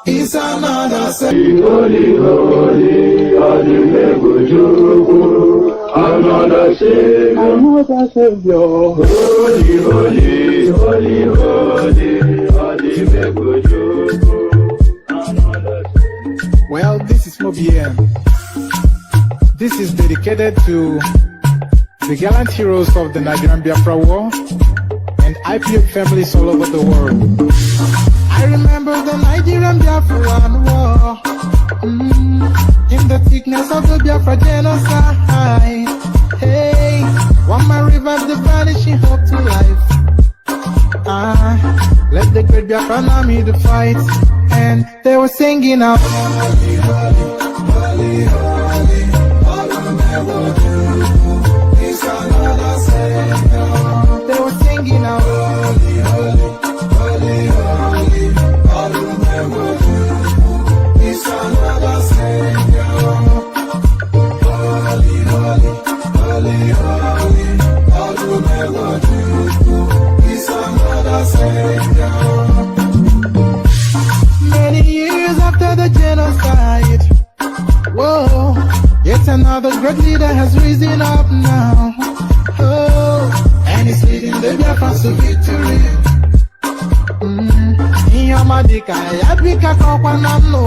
is another Holy, holy, holy, another Savior, another Savior. Holy, holy, holy, holy, another Savior. Well, this is Mobien. This is dedicated to the gallant heroes of the Nigerian Biafra War and IPO families all over the world. I remember the Nigerian Biafran War, in the thickness of the Biafra genocide. Hey, one man revived the vanishing hope to life. Let the great Biafran army to fight, and they were singing out, holy, holy, holy, holy, all will never do. Is another Savior. They were singing out, holy, holy, holy, holy, all will never do. Is another Savior. Holy, holy, holy, holy, all will never do. Is another Savior. Many years after the genocide, whoa, yet another great leader has risen up now. Oh, and he's leading the Biafrans to victory. Yamadika, Yabika, Kokwana, no,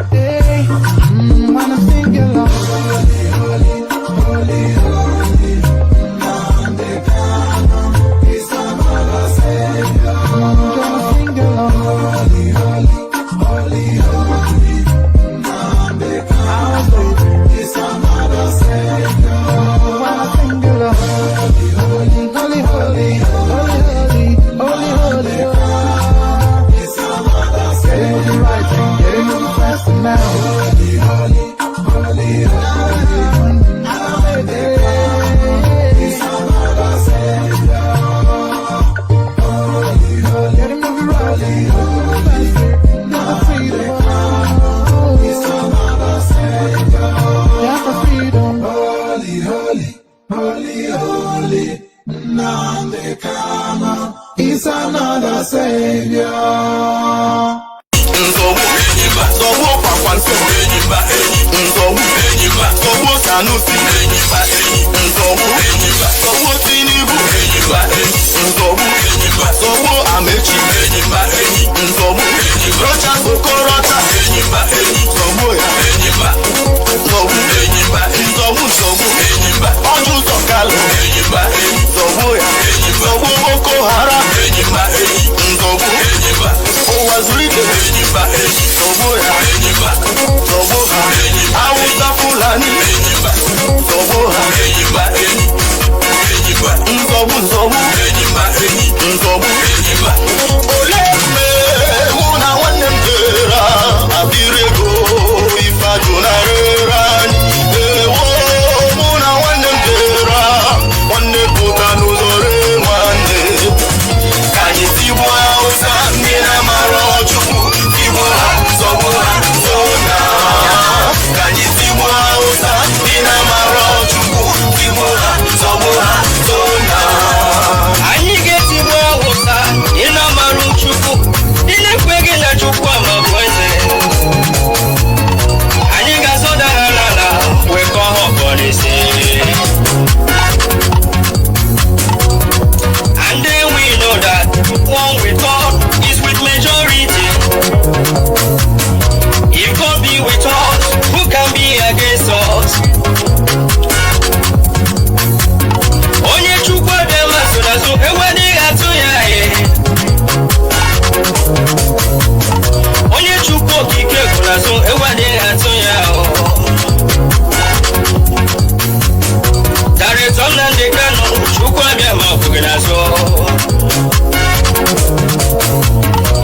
hey, when I'm singing along, holy, holy, holy, holy, Nnamdi Kanu is another Savior. Sing along, holy, holy, holy, holy, Nnamdi Kanu is another Savior. When I sing along, holy, holy, holy, holy, holy, holy, holy, holy. Getting right and getting moving fast now. Holy, holy, holy, holy, is another Savior. Holy, holy, getting moving right and never freedom. Is another Savior. Yeah, for freedom. Holy, holy, holy, holy, Nnamdi Kanu is another Savior.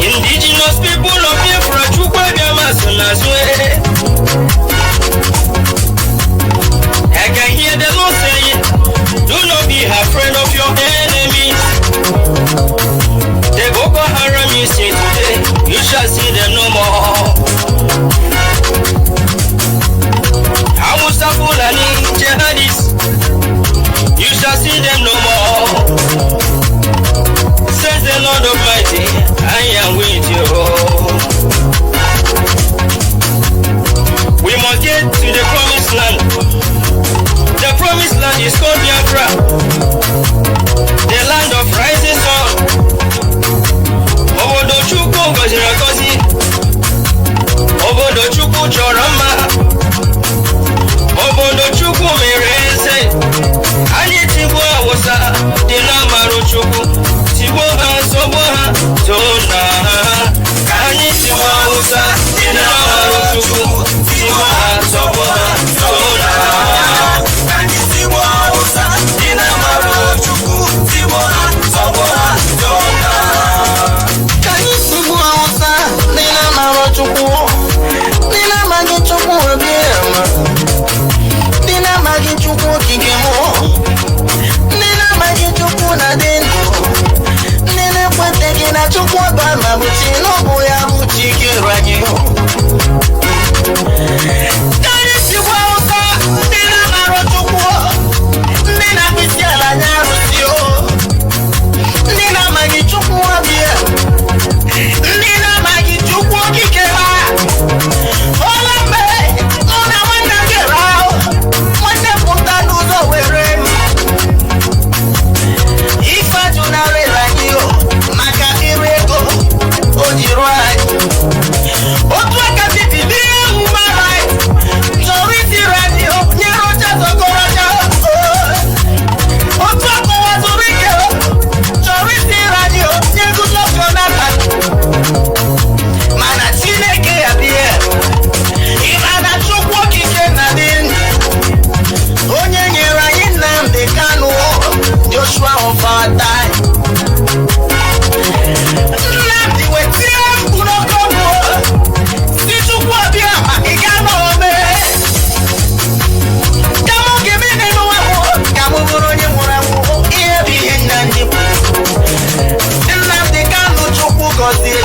Indigenous people of Biafra, I can hear the Lord saying, do not be afraid of your enemies. The Boko Haram you see today, you shall see them no more. Hausa Fulani jihadis, you shall see them no more. Says the Lord Almighty, I am with you. Chukwu chọrọ mma, obodo Chukwu mere eze. Anyị tigbuo Awụsa dị n'amarụ Chukwu, tigbuo ha nsogbu ha tona ha. Ka anyị tigbuo Awụsa dị n'amarụ Chukwu, tigbuo ha nsogbu ha tona ha. Ka anyị tigbuo Awụsa dị n'amarụ Chukwu, tigbuo ha nsogbu ha tona ha. Ka anyị tigbuo Awụsa dị n'amarụ Chukwu, dị n'amaghị Chukwu obi ama, dị n'amaghị Chukwu okike mụ, ndị na-amaghị Chukwu na dị ndụ, ndị na-ekweteghị na Chukwu ọba ma bụ chi n'ọbụ ya bụ chi kere anyị. Anyị sikwa Awụsa ndị na-amarụ Chukwu, ndị na-akpịsị ala anya arụsị o, ndị na-amaghị Chukwu ọbịa, ndị na-amaghị Chukwu okike ha. Ọla mgbe mụ na nwanne m gere ahụ, nwanne pụta n'ụzọ were ife ajụ narịla anyị o, maka ire ego o ji rụọ anyị. Otu aka bibibi ewu mara anyị chọrọ itiri anyị o, nyere ọcha zọgọrọcha. Otu akọwa zuru ike o, chọrọ itiri anyị o, nye gụzọsọ n'aka. Mana Chineke ya bịa, ịma na Chukwu okike na dị ndụ, onye nyere anyị Nnamdi Kanu, Joshua of our time. Nnamdi wetie mkpu n'okobo, si Chukwu ọbịa ma ị ga n'ome. Ka mụ gebe n'elu ahụ, ka mụ bụrụ onye nwụrụ anwụ, ihe bụ ihe Nnamdi kwuru. Nnamdi Kanu Chukwu gọzie,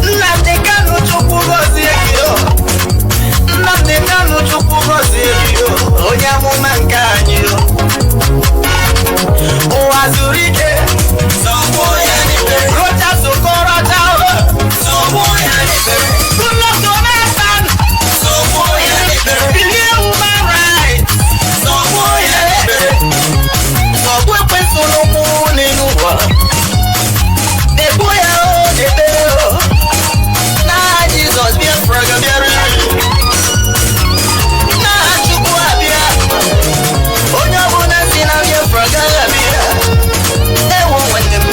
Nnamdi Kanu Chukwu gọzie gị o, Nnamdi Kanu Chukwu gọzie gị o, onye amụma nke anyị o. Ụwa zuru ike, sọgbuo ya n'ikpere. Rocha sokọrọcha o, sọgbuo ya n'ikpere. Goodluck Jonathan, sọgbuo ya n'ikpere. Bilie human rights, sọgbuo ya n'ikpere. Sọgbuo Ekwensu n'ụkwụ n'elu ụwa, degbuo ya o, debe o. N'aha Jizọs Biafra ga-abịarịrị. N'aha Chukwu abịa, onye ọbụla si na Biafra gaghị abịa. Ewo nwanne m,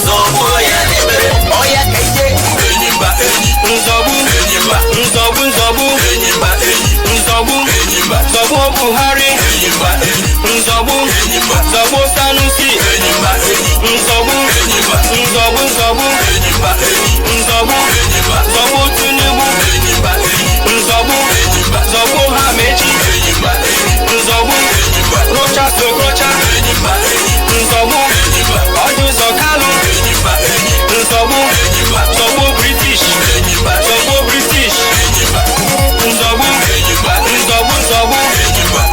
zọgbuo ya n'ekpere, ọya ka ije. Enyimba enyi, nzọgbu enyimba, nzọgbu nzọgbu enyimba enyi, nzọgbu enyimba, zọgbuo Buhari enyimba enyi, nzọgbu enyimba, zọgbuo Sanusi enyimba enyi, nzọgbu enyimba, nzọgbu nzọgbu enyimba enyi, nzọgbu enyimba, zọgbuo Tinubu enyimba enyi, nzọgbu enyimba, zọgbuo Hamechi enyimba enyi, nzọgbu enyimba, Rocha Sokrocha enyimba enyi, nzọgbu enyimba, Ọdụzọ Kalu enyimba enyi, nzọgbu enyimba, zọgbuo British enyimba, zọgbuo British enyimba, nzọgbu enyimba, nzọgbu nzọgbu enyimba,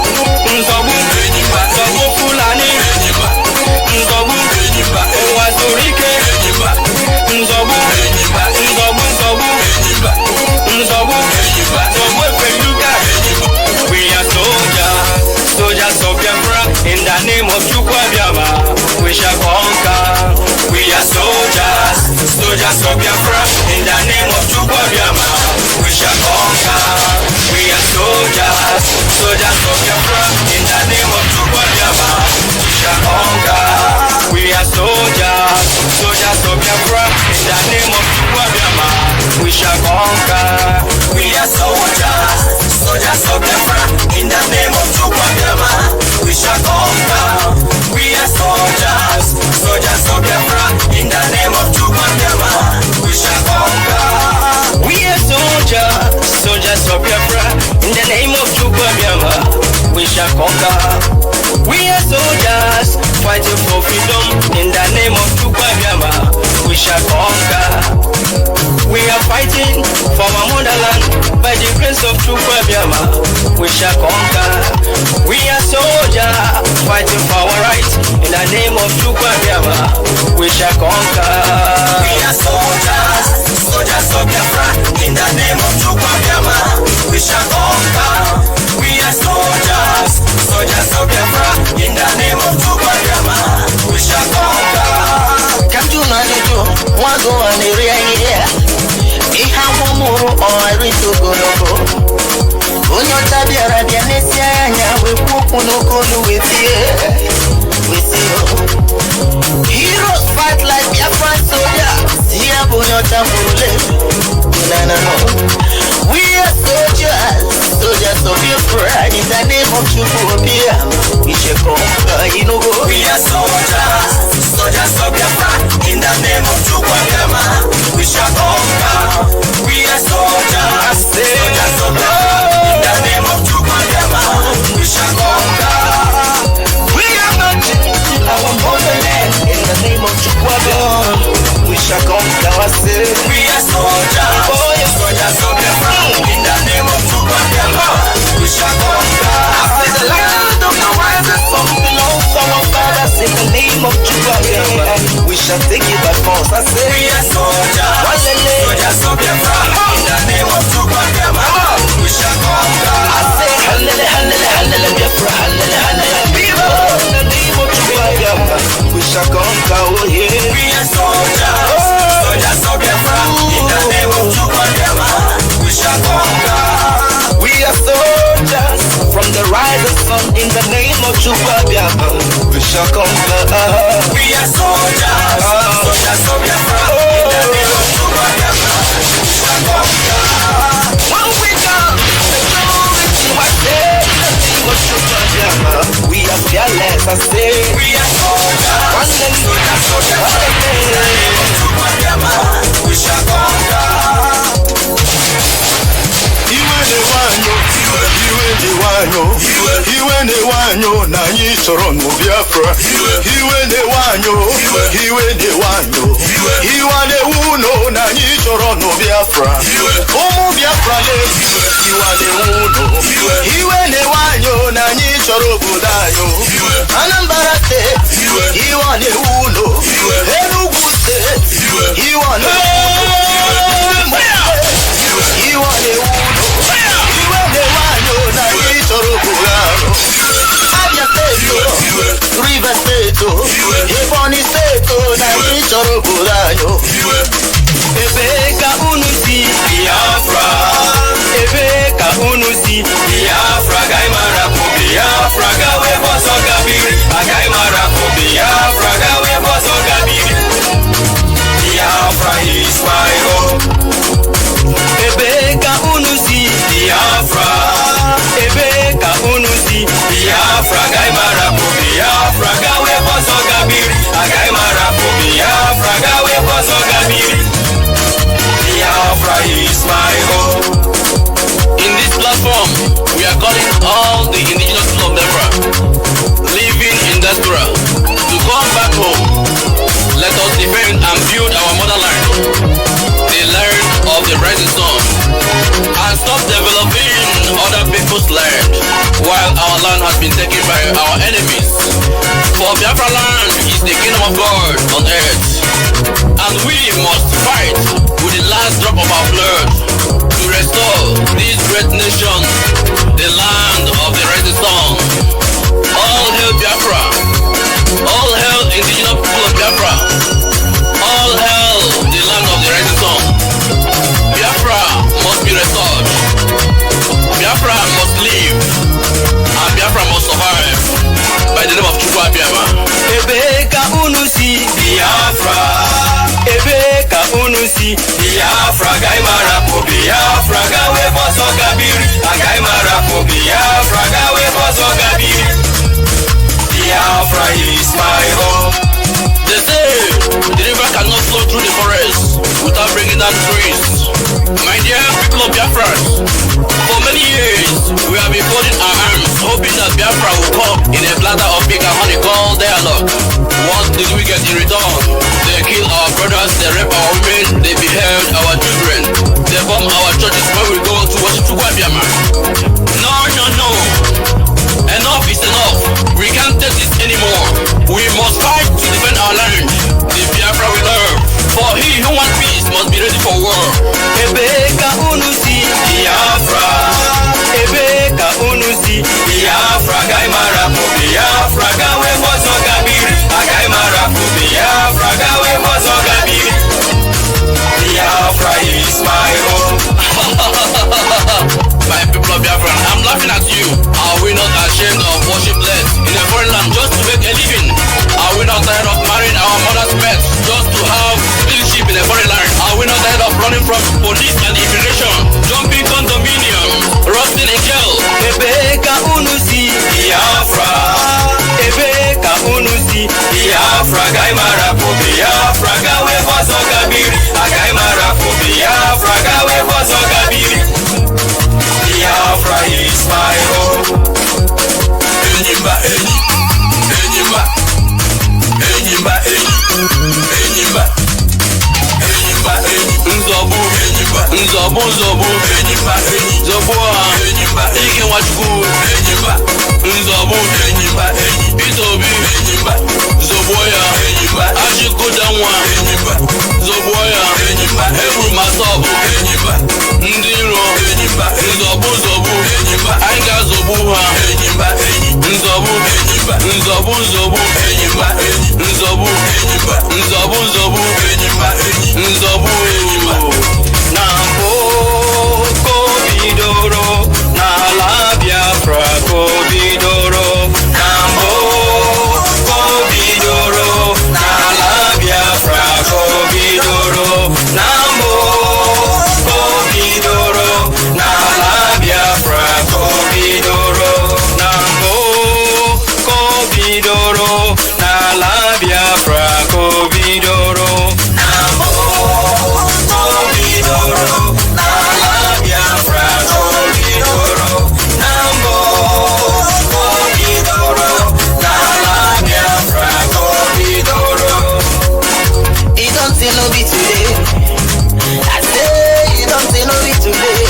nzọgbu enyimba, zọgbuo Fulani enyimba, nzọgbu enyimba, ụwa zuru ike enyimba, nzọgbu enyimba, nzọgbu nzọgbu enyimba, nzọgbu enyimba, zọgbuo Epeluga enyimba. We are soldiers, soldiers of Biafra, in the name of Chukwu Abiama, we shall conquer. We are soldiers, soldiers of Biafra, in the name of Chukwu Abiama, we shall conquer. We are soldiers, soldiers of Biafra, in the name of Chukwu Abiama, we shall conquer. We are soldiers, soldiers of Biafra, in the name of Chukwu Abiama, we shall conquer. We are soldiers, soldiers of Biafra, in the name of Chukwu Abiama, we shall conquer. We are soldiers, soldiers of Biafra, in the name of Chukwu Abiama, we shall conquer. We are soldiers, soldiers of Biafra, in the name of Chukwu Abiama, we shall conquer. We are soldiers, fighting for freedom, in the name of Chukwu Abiama, we shall conquer. We are fighting for our motherland, by the grace of Chukwu Abiama, we shall conquer. We are soldiers, fighting for our rights, in the name of Chukwu Abiama, we shall conquer. We are soldiers, soldiers of Biafra, in the name of Chukwu Abiama, we shall conquer. We are soldiers, soldiers of Biafra, in the name of Chukwu Abiama, we shall conquer. Come to Najuju, one go on the rear. Iha wamuru or I read to go unokonu with you. Heroes fight like Biafran soldiers. Here bunyo tambule. No. We are soldiers of Biafra. In the name of Chukwuobia, we shall conquer. We are soldiers of Biafra. In the name of Chukwuobia, we shall conquer. We are soldiers of Biafra. In the name of Chukwuobia, we shall conquer. We are marching to our motherland. In the name of Chukwuobia, we shall conquer ourselves. We are soldiers of Biafra. In the name of Chukwuobia, we shall conquer. After the land of the rising sun belongs to our fathers. In the name of Chukwuobia, we shall take it by force. I say we are soldiers of Biafra. In the name of Chukwuobia, we shall conquer. I say hallelujah, Biafra, hallelujah. In the name of Chukwuobia, we shall conquer. Oh yeah, we are soldiers of Biafra. In the name of Chukwuobia, we shall conquer. We are soldiers from the rising sun. In the name of Chukwuobia, we shall conquer. We are soldiers of Biafra. In the name of Chukwuobia, we shall conquer. When we come, the glory to our day. In the name of Chukwuobia, we are fearless. I say we are soldiers of Biafra. In the name of Chukwuobia, we shall conquer. Iwe ne-wanyo na anyị chọrọ nụ Biafra. Iwe ne-wanyo iwa na-ewu no na anyị chọrọ nụ Biafra. Ụmụ Biafra iwa na-ewu no. Iwe ne-wanyo na anyị chọrọ obodo anyị. Anambra steeti iwa na-ewu no. Enugu steeti iwa na-ewu no. Iwa na-ewu no. Abia State, River State, Ebonyi State, na ichoro buranyo. Ebe ka unu si Biafra. Ebe ka unu si Biafra. Gai mara po Biafra, gawe boso gabiri. Gai mara po Biafra, gawe boso gabiri. Biafra is my home. Ebe ka unu si Biafra. Ebe ka unu si Biafra. Gai mara po Biafra, gawe boso gabiri. Gai mara po Biafra, gawe boso gabiri. Biafra is my home. In this platform, we are calling all the indigenous people of Biafra living in diaspora to come back home. Let us defend and build our motherland, the land of the rising sun, and stop developing other people's land while our land has been taken by our enemies. For Biafra land is the kingdom of God on earth, and we must fight with the last drop of our blood to restore this great nation, the land of the rising sun. All hail Biafra! All hail indigenous people of Biafra! All hail the land of the rising sun! Biafra must be restored. Biafra must live, and Biafra must survive by the name of Chukwuobia. Ebe ka unu si Biafra. Ebe ka unu si Biafra. Gai mara po Biafra, gawe boso gabiri. Gai mara po Biafra, gawe boso gabiri. Biafra is my home. They say the river cannot flow through the forest without bringing down trees. My dear people of Biafra, for many years we have been folding our arms, hoping that Biafra will come in a platter of pig and honey called dialogue. What did we get in return? They kill our brothers, they rape our women, they behead our children, they bomb our churches when we go to worship Chukwuobia. No. Enough is enough. We can't take this anymore. We must fight to defend our land, the Biafra we love. For he who wants peace must be ready for war. Ebe ka unu si Biafra. Ebe ka unu si Biafra. Gai mara po Biafra, gawe boso gabiri. Gai mara po Biafra, gawe boso gabiri. Biafra is my home. My people of Biafra, I'm laughing at you. Are we not ashamed of worship running from police and immigration, jumping condominium, rusting in jail. Ebeka unusi Biafra, Ebeka unusi Biafra, Gaimara for Biafra, Gawe for Sogabiri, Gaimara for Biafra, Gawe for Sogabiri. Biafra is my home. Enyimba, Enyimba, Enyimba, Enyimba, Enyimba, Nzobu, Nzobu, Nzobu, Enyimba, Nzobu, Enyimba, Ike Wachukwu, Enyimba, Nzobu, Enyimba, Itobi, Enyimba, Zoboya, Enyimba, Achikodanwa, Enyimba, Zoboya, Enyimba, Ebru Masobu, Enyimba, Ndiro, Enyimba, Nzobu, Nzobu, Enyimba, Anga Zobuha, Enyimba, Nzobu, Enyimba, Nzobu, Nzobu, Enyimba, Nzobu, Enyimba, Nzobu, Nzobu, Enyimba, Nzobu, Nambo Kobidoro, Nala Biafra Kobidoro, Nambo Kobidoro, Nala Biafra Kobidoro, Nambo Kobidoro, Nala Biafra Kobidoro, Nambo Kobidoro, Nala Biafra Kobidoro, Nambo Kobidoro, Nala Biafra Kobidoro, Nambo Kobidoro, Nala Biafra Kobidoro. It don't say no be today. I say it don't say no be today.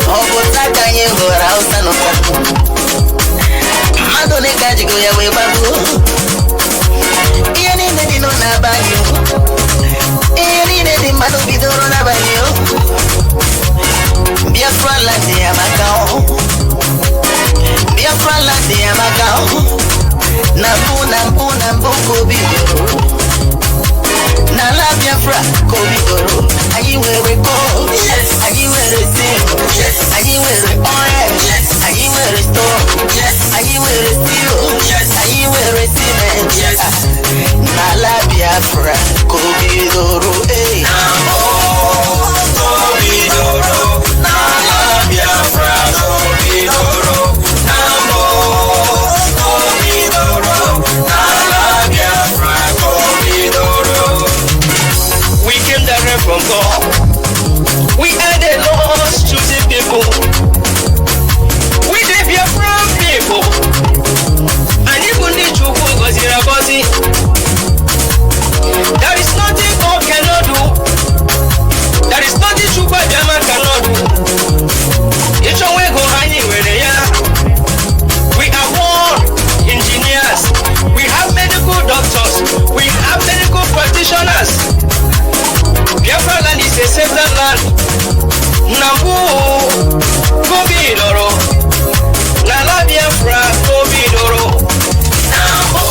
Oh, but I can't hear her house and no Madonna Kajigo ya we babu. Iani nedi no na banyo. Iani nedi madu bidoro na banyo. Biafra landi ya makao. Biafra landi ya makao. Nambu kobidoro. Nala Biafra kobidoro. Ayi were go. Yes. Ayi were sing. Yes. Ayi were oil. Yes. Ayi were store. Yes. Ayi were steel. Yes. Ayi were cement. Yes. Nala Biafra kobidoro. Hey. Nambo kobidoro. Nala Biafra kobidoro. Nambo kobidoro. Nala Biafra kobidoro. We came direct from God. We are the lost choosing people. We the Biafra people. And even the Chukwu Gozira Gozi. There is nothing God cannot do. There is nothing Chukwu Jama cannot do. Each one we go anywhere they are. We are born engineers. We have medical doctors. We have medical practitioners. Biafra land is a settled land. Nambu Kobidoro, Nala Biafra Kobidoro, Nambu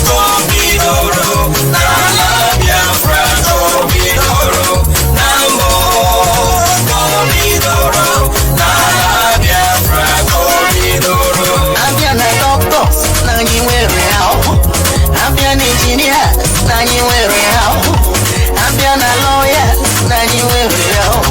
Kobidoro, Nala Biafra Kobidoro, Nambu Kobidoro, Nala Biafra Kobidoro. Ambiana doctors, nanyi wewe hao. Ambiana engineers, nanyi wewe hao. Ambiana lawyers, nanyi wewe hao.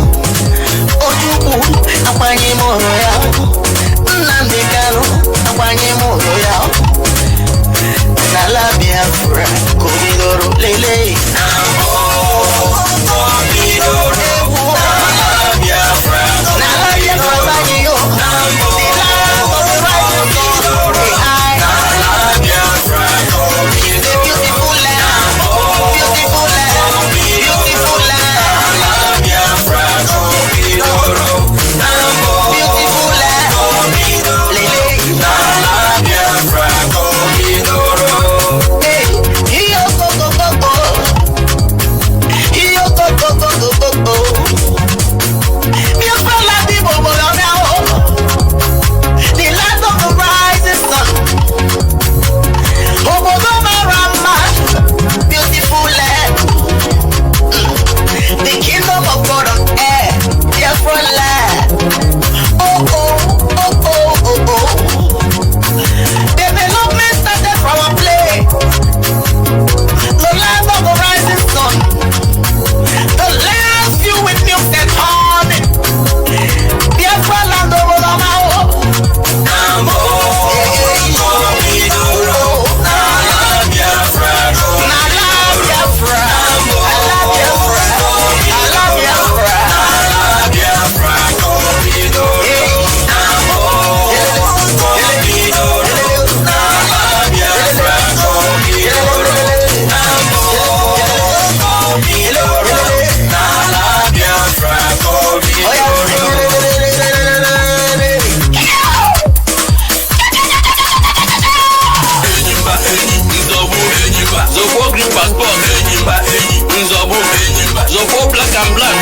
and black.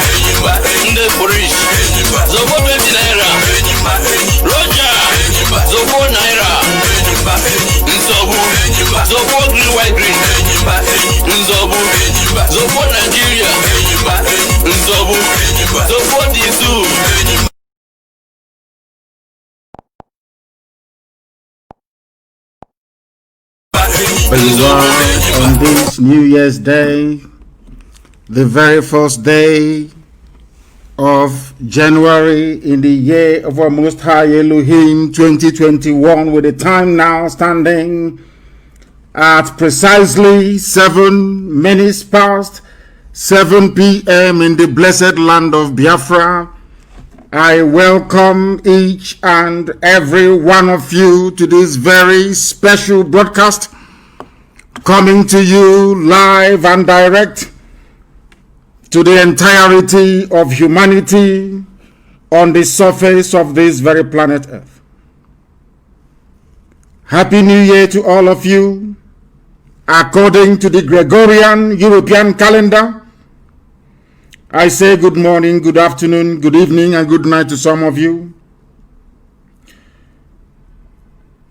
Nde Purish. Zobo 20 naira. Roger. Zobo naira. Nzobu. Zobo green white green. Nzobu. Zobo Nigeria. Nzobu. Zobo Dizu. Praise God on this New Year's Day, the very first day of January in the year of our Most High Elohim 2021, with the time now standing at precisely 7 minutes past 7 p.m. in the blessed land of Biafra. I welcome each and every one of you to this very special broadcast, coming to you live and direct to the entirety of humanity on the surface of this very planet Earth. Happy New Year to all of you. According to the Gregorian European calendar, I say good morning, good afternoon, good evening, and good night to some of you.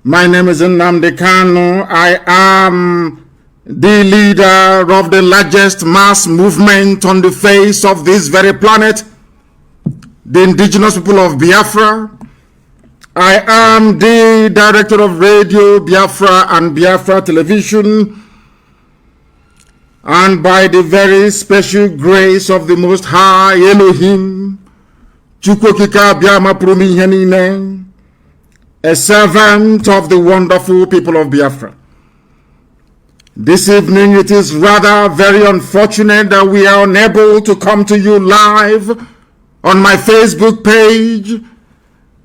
My name is Nnamdi Kanu. I am the leader of the largest mass movement on the face of this very planet, the indigenous people of Biafra. I am the director of Radio Biafra and Biafra Television, and by the very special grace of the Most High Elohim, Chukwokika Biama Prumihenine, a servant of the wonderful people of Biafra. This evening, it is rather very unfortunate that we are unable to come to you live on my Facebook page.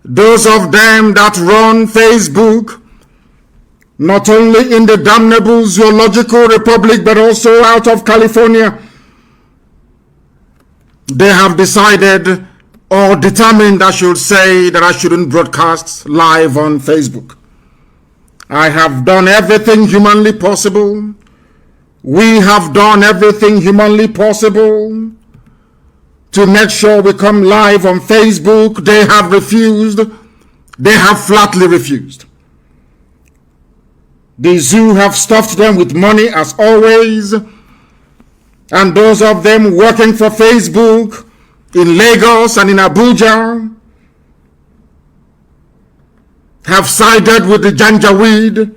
Those of them that run Facebook, not only in the damnable zoological republic, but also out of California, they have decided or determined, I should say, that I shouldn't broadcast live on Facebook. I have done everything humanly possible. We have done everything humanly possible to make sure we come live on Facebook. They have refused. They have flatly refused. The zoo have stuffed them with money as always. And those of them working for Facebook in Lagos and in Abuja have sided with the Janjaweed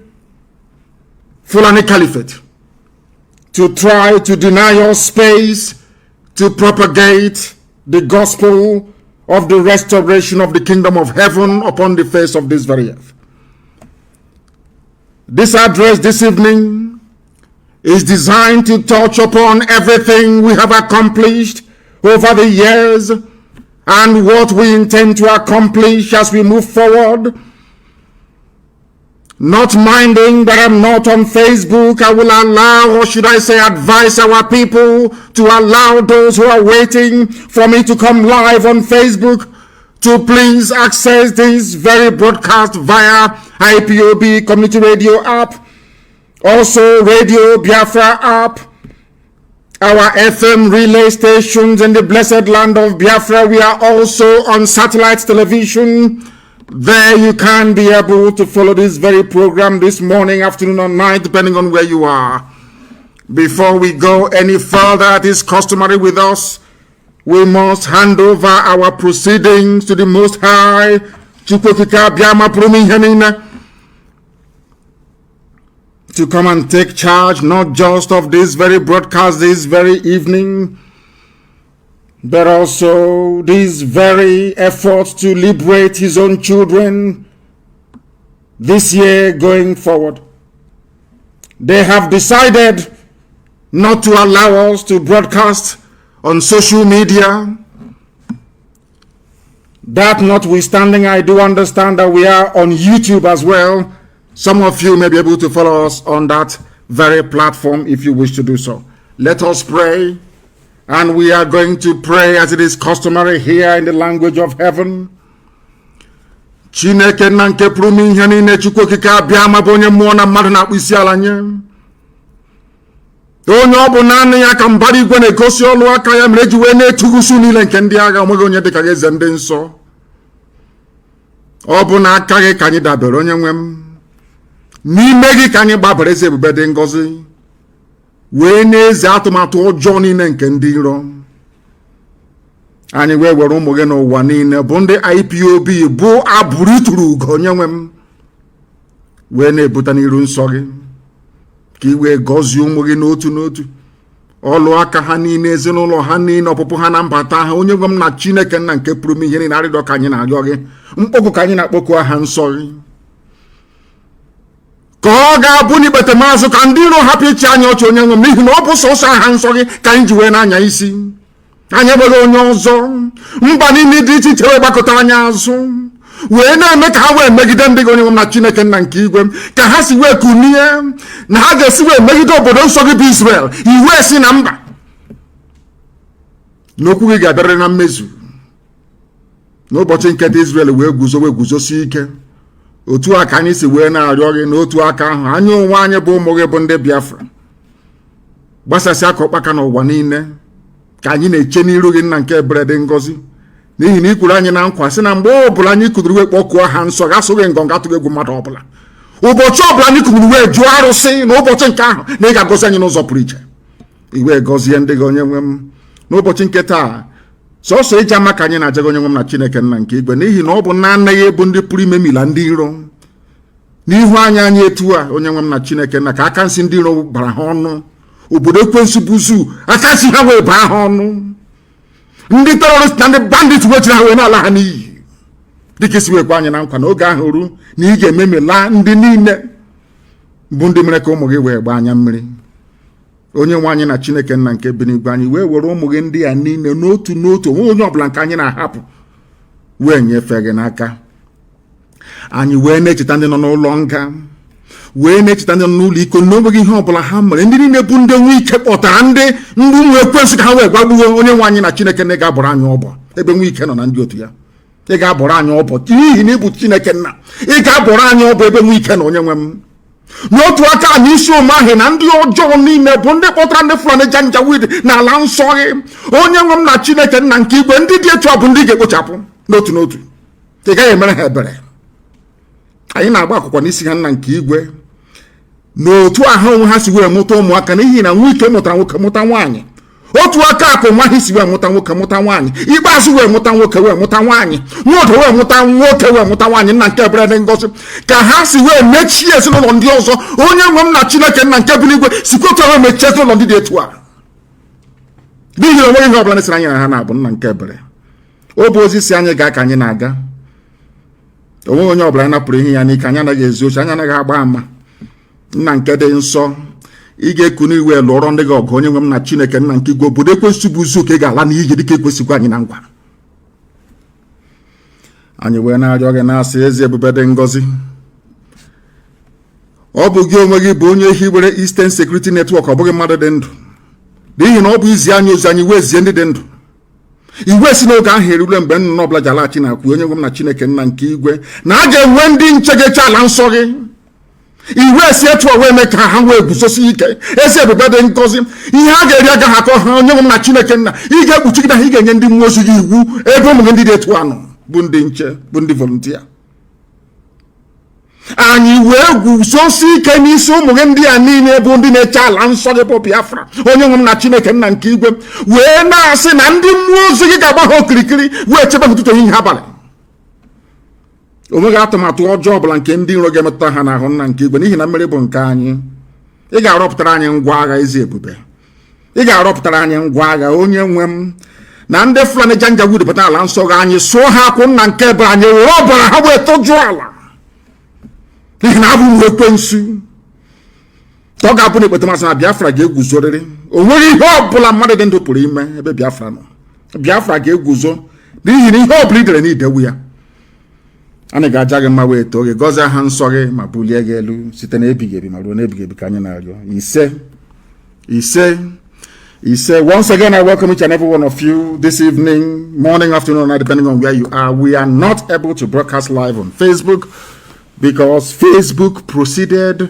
Fulani Caliphate to try to deny us space to propagate the gospel of the restoration of the kingdom of heaven upon the face of this very earth. This address this evening is designed to touch upon everything we have accomplished over the years and what we intend to accomplish as we move forward. Not minding that I'm not on Facebook, I will allow, or should I say advise our people to allow those who are waiting for me to come live on Facebook to please access this very broadcast via IPOB Community Radio app, also Radio Biafra app, our FM relay stations in the blessed land of Biafra. We are also on satellite television. There you can be able to follow this very program this morning, afternoon, or night, depending on where you are. Before we go any further, it is customary with us, we must hand over our proceedings to the Most High, Chukwokika Biama Prumihenine, to come and take charge not just of this very broadcast this very evening, but also these very efforts to liberate his own children this year going forward. They have decided not to allow us to broadcast on social media. That notwithstanding, I do understand that we are on YouTube as well. Some of you may be able to follow us on that very platform if you wish to do so. Let us pray. And we are going to pray as it is customary here in the language of heaven. Chineke na nke pụrụ ime ihe niile, Chukwokika abịa ma bụ onye mmụọ na mmadụ na-akpụ isi ala nye. onye ọ bụ naanị ya ka mbara igwe na-egosi ọlụ aka ya mere eji wee na-etugusu niile nke ndị agha onweghị onye dịka gị eze ndị nsọ. Ọ bụ na aka gị ka anyị dabere onye nwe m, n'ime gị ka anyị gbabara eze ebube dị ngọzi wee na-eze atụmatụ ọjọọ niile nke ndị iro. Anyị wee were ụmụ gị n'ụwa niile bụ ndị IPOB bụ abụrụ ituru ugo onye nwe m wee na-ebute n'iru nsọ gị ka ị wee gọzie ụmụ gị n'otu n'otu, ọlụ aka ha niile, ezinụlọ ha niile, ọpụpụ ha na mbata ha. Onye nwe m na Chineke nna nke pụrụ m ihe niile, arịrịọ ka anyị na-arịọ gị, mkpọkụ ka anyị na-akpọku aha nsọ gị, ka ọ ga-abụ n'ikpete maazụ ka ndị iro hapụ ịchị anyị ọchị onye nwe m, n'ihi na ọ bụ sọsọ aha nsọ gị ka anyị ji wee na-anya isi. Anyị enweghị onye ọzọ. Mba niile dị iche iche wee gbakọta anyị azụ wee na-eme ka ha wee megide ndị gị onye nwe m na Chineke nna nke igwe, ka ha si wee kunie na ha ga-esi wee megide obodo nsọ gị bụ Israel. Iwe si na mba n'okwu gị ga-abịarịrị na mmezu n'ụbọchị nketa Israel wee guzosi ike. Otu a ka anyị si wee na-arịọ gị n'otu aka ahụ, anyị onwe anyị bụ ụmụ gị bụ ndị Biafra gbasasị aka ọkpaka n'ụwa niile ka anyị na-eche n'iru gị nna nke ebere dị ngọzi, n'ihi na ị kwuru anyị na nkwa sị na mgbe ọbụla anyị kụduru wee kpọkuo aha nsọ gị, asụghị ngọngọ, atụghị egwu mmadụ ọbụla. Ụbọchị ọbụla anyị kụduru wee jụọ arụsị na ụbọchị nke ahụ na ị ga-agọzi anyị n'ụzọ pụrụ iche. Iwe gọzie ndị gị onye nwe m n'ụbọchị nke taa. Sọsọ iji ama ka anyị na-aja gị onye nwe m na Chineke nna nke igwe, n'ihi na ọ bụ naanị ya bụ ndị pụrụ imemila ndị iro n'ihu anyị etu a. Onye nwe m na Chineke nna, ka aka nsị ndị iro bara ha ọnụ, obodo ekwensu buzu aka nsị ha wee baa ha ọnụ, ndị terọrist na ndị bandit wechiri ha wee n'ala ha n'iyi, dịka isi wekwa anyị na nkwa na oge ahụ ru na ị ga-ememela ndị niile bụ ndị mere ka ụmụ gị wee gbaa anya mmiri. Onye nwe anyị na Chineke nna nke bi n'igwe, anyị wee were ụmụ gị ndị a niile n'otu n'otu, onwe onye ọbụla nke anyị na-ahapụ wee nyefee gị n'aka. Anyị wee na-echeta ndị nọ n'ụlọ nga, wee na-echeta ndị nọ n'ụlọ iko n'onweghị ihe ọbụla ha mere, ndị niile bụ ndị nwe ike kpọtara ndị ụmụ ekwensu ka ha wee gbagbuo. Onye nwe anyị na Chineke na ị ga-abọrọ anyị ọbọ ebe nwe ike nọ na ndị otu ya. Ị ga-abọrọ anyị ọbọ n'ihi na ị bụ Chineke nna. Ị ga-abọrọ anyị ọbọ ebe nwe ike na onye nwe m. N'otu aka anyị isi ụmụ ahụ na ndị ọjọọ niile bụ ndị kpọtara ndị Fulani Janjaweed n'ala nsọ gị. Onye nwe m na Chineke nna nke igwe, ndị dị etu a bụ ndị ga-ekpochapụ n'otu n'otu. Ị gaghị emere ha ebere. Anyị na-agba akwụkwọ n'isi ha nna nke igwe n'otu ahụ onwe ha si wee mụta ụmụaka, n'ihi na nwa ike mụtara nwoke mụta nwaanyị. Otu aka akụ nwa ha si wee mụta nwoke mụta nwaanyị, ikpeazụ wee mụta nwoke wee mụta nwaanyị, nwoke wee mụta nwoke wee mụta nwaanyị. Nna nke ebere dị ngọzi, ka ha si wee mechie ezinụlọ ndị ọzọ. Onye nwe m na Chineke nna nke bi n'igwe sikwotu wee mechie ezinụlọ ndị dị etu a, n'ihi na onweghị ihe ọbụla nesiri anyị na ha na-abụ nna nke ebere. Ọ bụ ozi si anyị gaa ka anyị na-aga. Onweghị onye ọbụla napụrụ ihe ya n'ike. Anyị anaghị ezu ochi, anyị anaghị agba ama. Nna nke dị nsọ, ị ga-ekunu iwe lụọrọ ndị gị ọgụ. Onye nwe m na Chineke nna nke igwe, obodo ekwensu bụ uzu ka ị ga-ala n'iyi dịka ekwesịkwa anyị na ngwa. Anyị wee na-arịọ gị na-asị ezi ebube dị ngọzi, ọ bụ gị onwe gị bụ onye hiwere Eastern Security Network, ọ bụghị mmadụ dị ndụ, n'ihi na ọ bụ izi anyị ozi anyị wee zie ndị dị ndụ. Iwe si n'oge ahụ erule mgbe nnụnụ ọbụla ji alaghachi na-akwu. Onye nwe m na Chineke nna nke igwe, na a ga-enwe ndị nche ga-eche ala nsọ gị. Iwe si etu a wee mee ka ha wee guzosi ike. Ezi ebube dị ngọzi, ihe a ga-eri agaghị akọ ha. Onye nwe m na Chineke nna, ị ga-ekpuchigide ha, ị ga-enye ndị mmụọ ozi gị iwu ebe ụmụ gị ndị dị etu anọ bụ ndị nche, bụ ndị volunteer. Anyị wee guzosi ike n'isi ụmụ gị ndị a niile bụ ndị na-eche ala nsọ gị bụ Biafra. Onye nwe m na Chineke nna nke igwe, wee na-asị na ndị mmụọ ozi gị ga-agba ha okirikiri wee chebe ha ụtụtụ ehihie abalị. Onweghị atụmatụ ọjọọ ọbụla nke ndị iro ga-emetụta ha n'ahụ nna nke igwe, n'ihi na mmeri bụ nke anyị. Ị ga-arọpụtara anyị ngwa agha ezi ebube. Ị ga-arọpụtara anyị ngwa agha onye nwe m, na ndị Fulani Janjaweed pụta ala nsọ gị, anyị sụọ ha akwụ nna nke ebere, anyị were ọbara ha wee tọjụọ ala, n'ihi na abụ m ekwensu. Ọ ga-abụ na ekpete masị na Biafra ga-eguzorịrị. O nweghị ihe ọbụla mmadụ dị ndụ pụrụ ime ebe Biafra nọ. Biafra ga-eguzo n'ihi na ihe ọbụla i dere n'idewu ya. Anyị ga-aja gị mma wee too gị, gọzie aha nsọ gị ma bulie gị elu site n'ebighị ebi ma ruo n'ebighị ebi ka anyị na-arịọ. Ise. Once again, I welcome each and every one of you this evening, morning, afternoon, or night, depending on where you are. We are not able to broadcast live on Facebook because Facebook proceeded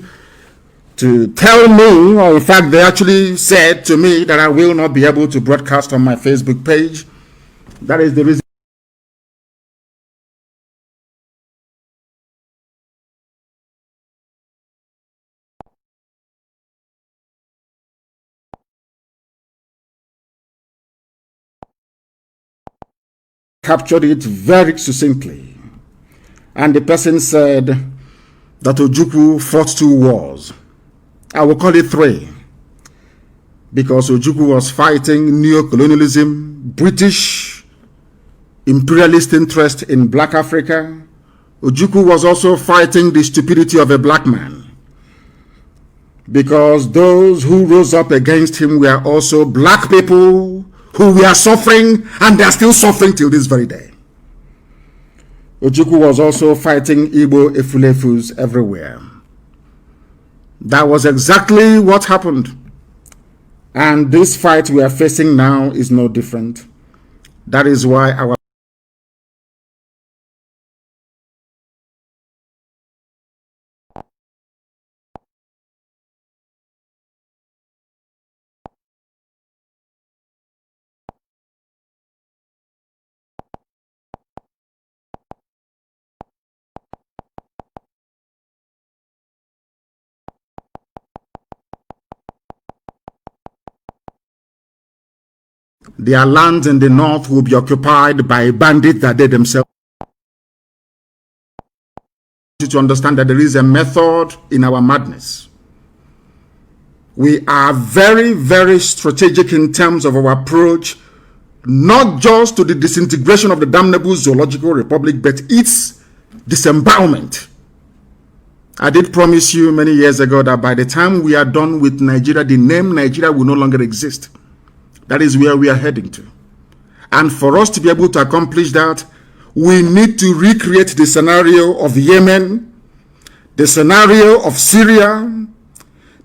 to tell me, or in fact, they actually said to me that I will not be able to broadcast on my Facebook page. That is the reason. Captured it very succinctly. And the person said that Ojukwu fought 2 wars. I will call it 3. Because Ojukwu was fighting neo-colonialism, British imperialist interest in black Africa. Ojukwu was also fighting the stupidity of a black man. Because those who rose up against him were also black people who were suffering, and they are still suffering till this very day. Ojukwu was also fighting Igbo Efulefus everywhere. That was exactly what happened. And this fight we are facing now is no different. That is why our their lands in the north will be occupied by bandits that they themselves. To understand that there is a method in our madness. We are very, very strategic in terms of our approach, not just to the disintegration of the damnable zoological republic, but its disembowelment. I did promise you many years ago that by the time we are done with Nigeria, the name Nigeria will no longer exist. That is where we are heading to. And for us to be able to accomplish that, we need to recreate the scenario of Yemen, the scenario of Syria,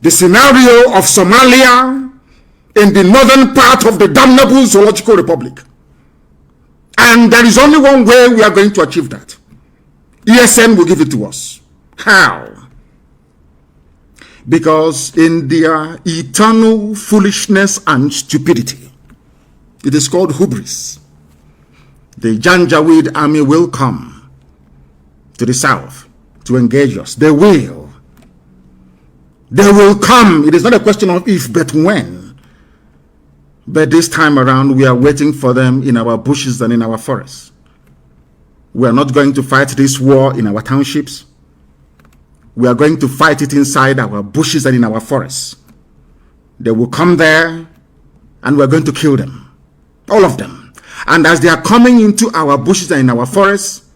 the scenario of Somalia, in the northern part of the damnable zoological republic. And there is only one way we are going to achieve that. ESN will give it to us. How? Because in their eternal foolishness and stupidity, it is called hubris. The Janjaweed army will come to the south to engage us. They will. They will come. It is not a question of if, but when. But this time around, we are waiting for them in our bushes and in our forests. We are not going to fight this war in our townships. We are going to fight it inside our bushes and in our forests. They will come there and we're going to kill them. All of them. And as they are coming into our bushes and in our forests,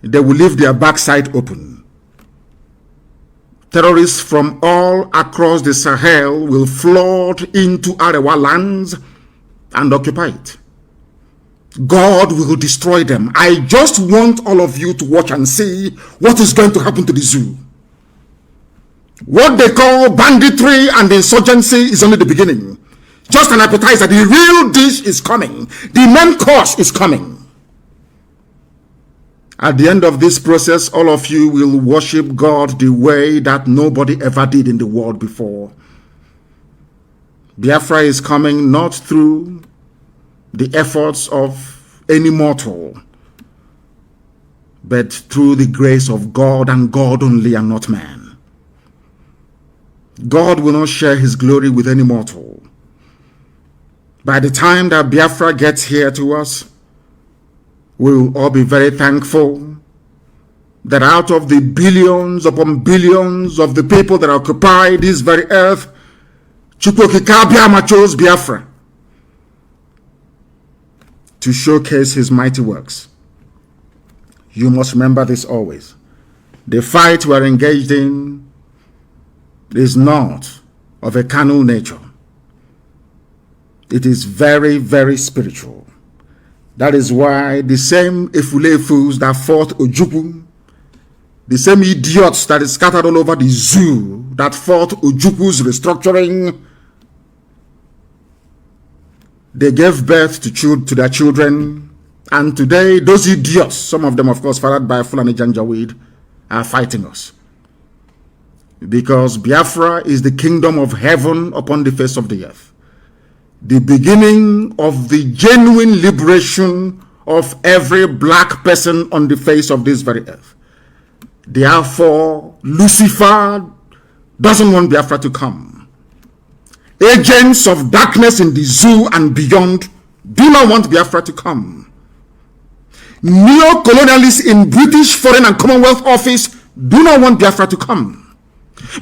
they will leave their backside open. Terrorists from all across the Sahel will flood into Arewa lands and occupy it. God will destroy them. I just want all of you to watch and see what is going to happen to the zoo. What they call banditry and insurgency is only the beginning. Just an appetizer. The real dish is coming. The main course is coming. At the end of this process, all of you will worship God the way that nobody ever did in the world before. Biafra is coming not through the efforts of any mortal, but through the grace of God and God only and not man. God will not share his glory with any mortal. By the time that Biafra gets here to us, we will all be very thankful that out of the billions upon billions of the people that occupy this very earth, Chukwokika chose Biafra to showcase his mighty works. You must remember this always. The fight we are engaged in is not of a carnal nature. It is very, very spiritual. That is why the same Efulefus that fought Ojukwu, the same idiots that is scattered all over the zoo that fought Ojukwu's restructuring, they gave birth to their children, and today those idiots, some of them of course fathered by Fulani Janjaweed, are fighting us. Because Biafra is the kingdom of heaven upon the face of the earth. The beginning of the genuine liberation of every black person on the face of this very earth. Therefore, Lucifer doesn't want Biafra to come. Agents of darkness in the zoo and beyond do not want Biafra to come. Neo-colonialists in British Foreign and Commonwealth Office do not want Biafra to come.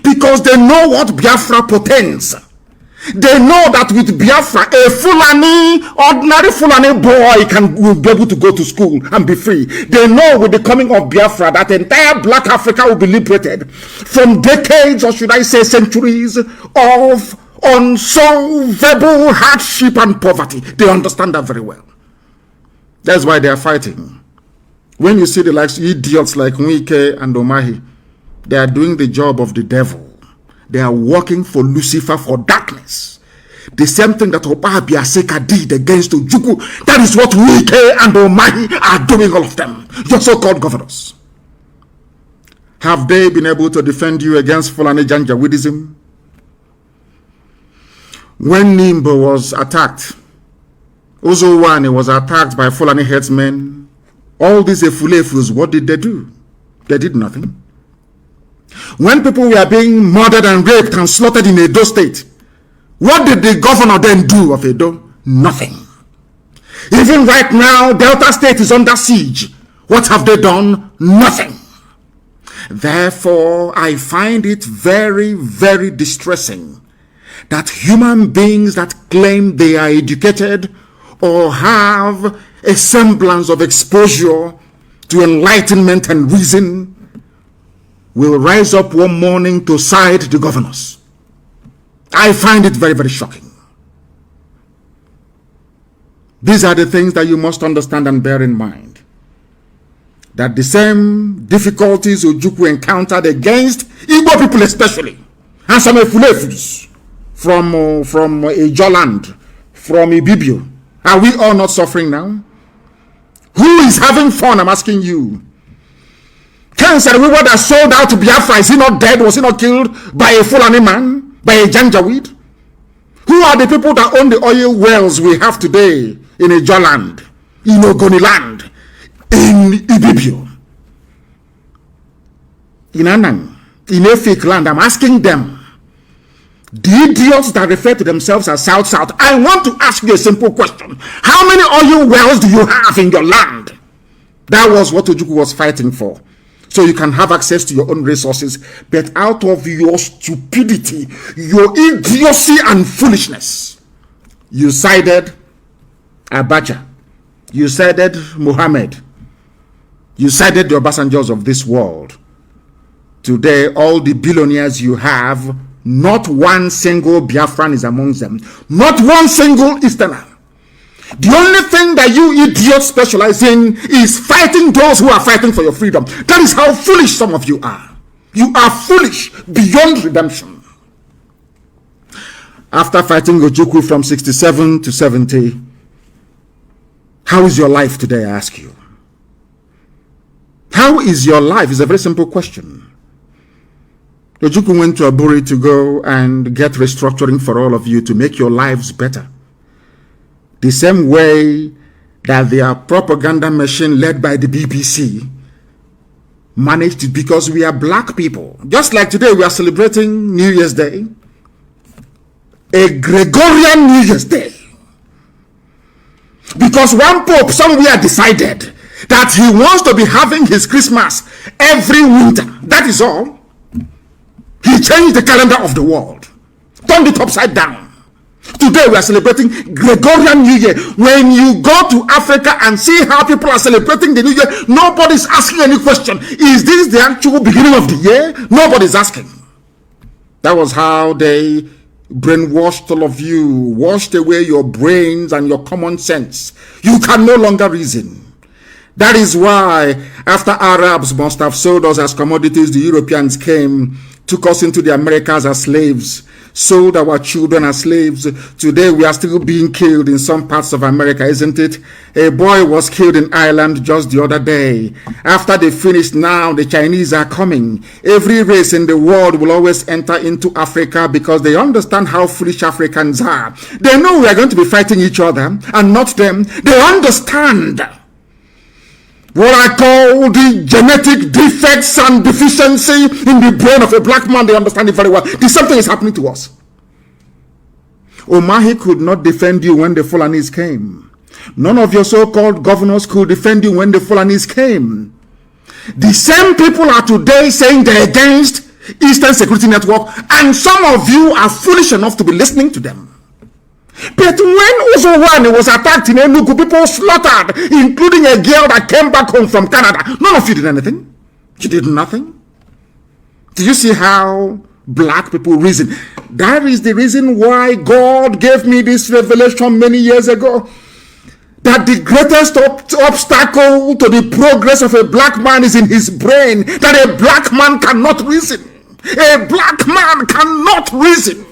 Because they know what Biafra portends. They know that with Biafra, a Fulani, ordinary Fulani boy will be able to go to school and be free. They know with the coming of Biafra that entire black Africa will be liberated from decades, or should I say centuries, of unsolvable hardship and poverty. They understand that very well. That's why they are fighting. When you see the likes idiots like Nwike and Omahi, they are doing the job of the devil. They are working for Lucifer, for darkness. The same thing that Oba Biaseka did against Ojukwu. That is what Nwike and Omahi are doing, all of them. Your so-called governors. Have they been able to defend you against Fulani Janjaweedism? When Nimbo was attacked, Ozowani was attacked by Fulani headsmen. All these Efulefus, what did they do? They did nothing. When people were being murdered and raped and slaughtered in Edo State, what did the governor then do of Edo? Nothing. Even right now, Delta State is under siege. What have they done? Nothing. Therefore, I find it very, very distressing that human beings that claim they are educated or have a semblance of exposure to enlightenment and reason will rise up one morning to side the governors. I find it very, very shocking. These are the things that you must understand and bear in mind. That the same difficulties Ojukwu encountered against Igbo people especially, and some Efulefus from Ijoland, from Ibibio, are we all not suffering now? Who is having fun? I'm asking you. Ken said, we were that sold out to Biafra. Is he not dead? Was he not killed by a Fulani man? By a Janjaweed? Who are the people that own the oil wells we have today in Ijoland, in Ogoniland, in Ibibio, in Anang, in Efik land? I'm asking them, the idiots that refer to themselves as South, I want to ask you a simple question. How many oil wells do you have in your land? That was what Ojukwu was fighting for. So you can have access to your own resources, but out of your stupidity, your idiocy and foolishness, you sided Abacha, you sided Muhammad, you sided the Obasanjos of this world. Today, all the billionaires you have, not one single Biafran is amongst them, not one single Easterner. The only thing that you idiots specialize in is fighting those who are fighting for your freedom. That is how foolish some of you are. You are foolish beyond redemption. After fighting Ojukwu from 67 to 70, how is your life today, I ask you? How is your life? It's a very simple question. Ojukwu went to Aburi to go and get restructuring for all of you to make your lives better. The same way that their propaganda machine led by the BBC managed it, because we are black people. Just like today we are celebrating New Year's Day, a Gregorian New Year's Day. Because one pope somewhere decided that he wants to be having his Christmas every winter. That is all. He changed the calendar of the world, turned it upside down. Today we are celebrating Gregorian New Year. When you go to Africa and see how people are celebrating the New Year, nobody's asking any question. Is this the actual beginning of the year? Nobody's asking. That was how they brainwashed all of you, washed away your brains and your common sense. You can no longer reason. That is why after Arabs must have sold us as commodities, the Europeans came, took us into the Americas as slaves, sold our children as slaves. Today we are still being killed in some parts of America, isn't it? A boy was killed in Ireland just the other day. After they finished, now the Chinese are coming. Every race in the world will always enter into Africa because they understand how foolish Africans are. They know we are going to be fighting each other and not them. They understand what I call the genetic defects and deficiency in the brain of a black man. They understand it very well. Something is happening to us. Omahi could not defend you when the Fulanis came. None of your so-called governors could defend you when the Fulanis came. The same people are today saying they're against Eastern Security Network, and some of you are foolish enough to be listening to them. But when Uzowani was attacked in Enugu, people slaughtered, including a girl that came back home from Canada. None of you did anything. You did nothing. Do you see how black people reason? That is the reason why God gave me this revelation many years ago, that the greatest obstacle to the progress of a black man is in his brain, that a black man cannot reason. A black man cannot reason.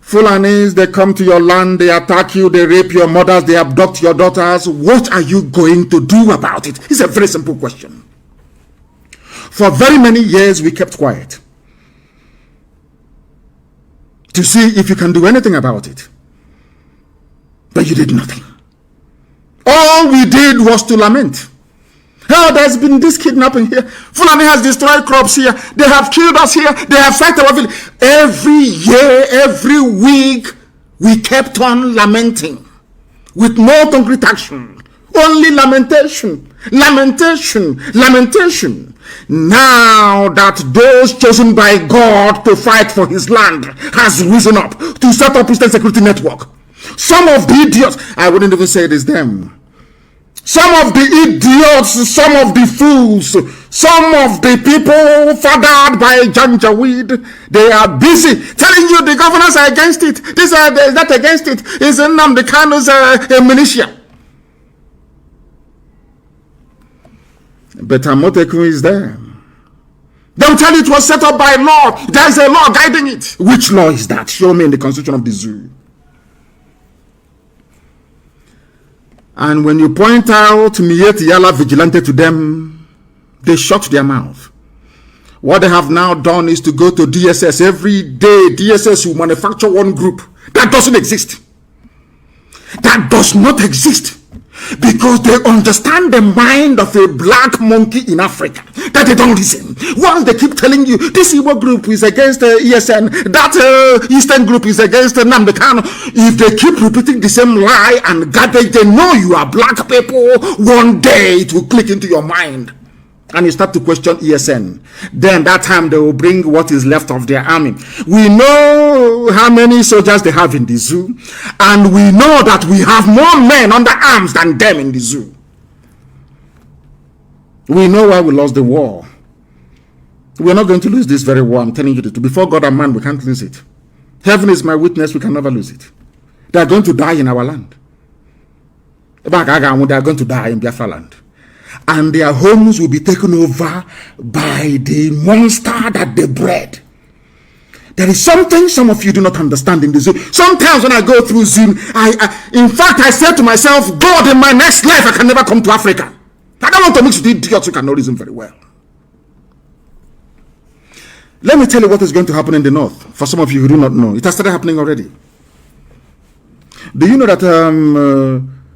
Fulanis, they come to your land, they attack you, they rape your mothers, they abduct your daughters. What are you going to do about it? It's a very simple question. For very many years, we kept quiet to see if you can do anything about it. But you did nothing. All we did was to lament. Oh, there's been this kidnapping here. Fulani has destroyed crops here. They have killed us here. They have sacked our village. Every year, every week, we kept on lamenting with no concrete action. Only lamentation, lamentation, lamentation. Now that those chosen by God to fight for his land has risen up to set up Eastern Security Network, some of the idiots, I wouldn't even say it is them, some of the idiots, some of the fools, some of the people fathered by Janjaweed, they are busy telling you the governors are against it. This is not against it. It's Nnamdi Kanu's a militia. But Amoteku is there. They'll tell you it was set up by law. There is a law guiding it. Which law is that? Show me in the Constitution of the Zoo. And when you point out Mieti Yala Vigilante to them, they shut their mouth. What they have now done is to go to DSS every day. DSS will manufacture one group. That doesn't exist. That does not exist. Because they understand the mind of a black monkey in Africa, that they don't listen. Once they keep telling you, this Igbo group is against ESN, that Eastern group is against Nnamdi Kanu, if they keep repeating the same lie and garbage, they know you are black people, one day it will click into your mind. And you start to question ESN. Then that time they will bring what is left of their army. We know how many soldiers they have in the zoo. And we know that we have more men under arms than them in the zoo. We know why we lost the war. We're not going to lose this very war. I'm telling you that before God and man, we can't lose it. Heaven is my witness, we can never lose it. They are going to die in our land. They are going to die in Biafra land. And their homes will be taken over by the monster that they bred. There is something some of you do not understand in the zoo. Sometimes when I go through Zoom, in fact, I say to myself, God, in my next life, I can never come to Africa. I don't want to mix with idiots who cannot reason very well. Let me tell you what is going to happen in the north. For some of you who do not know, it has started happening already. Do you know that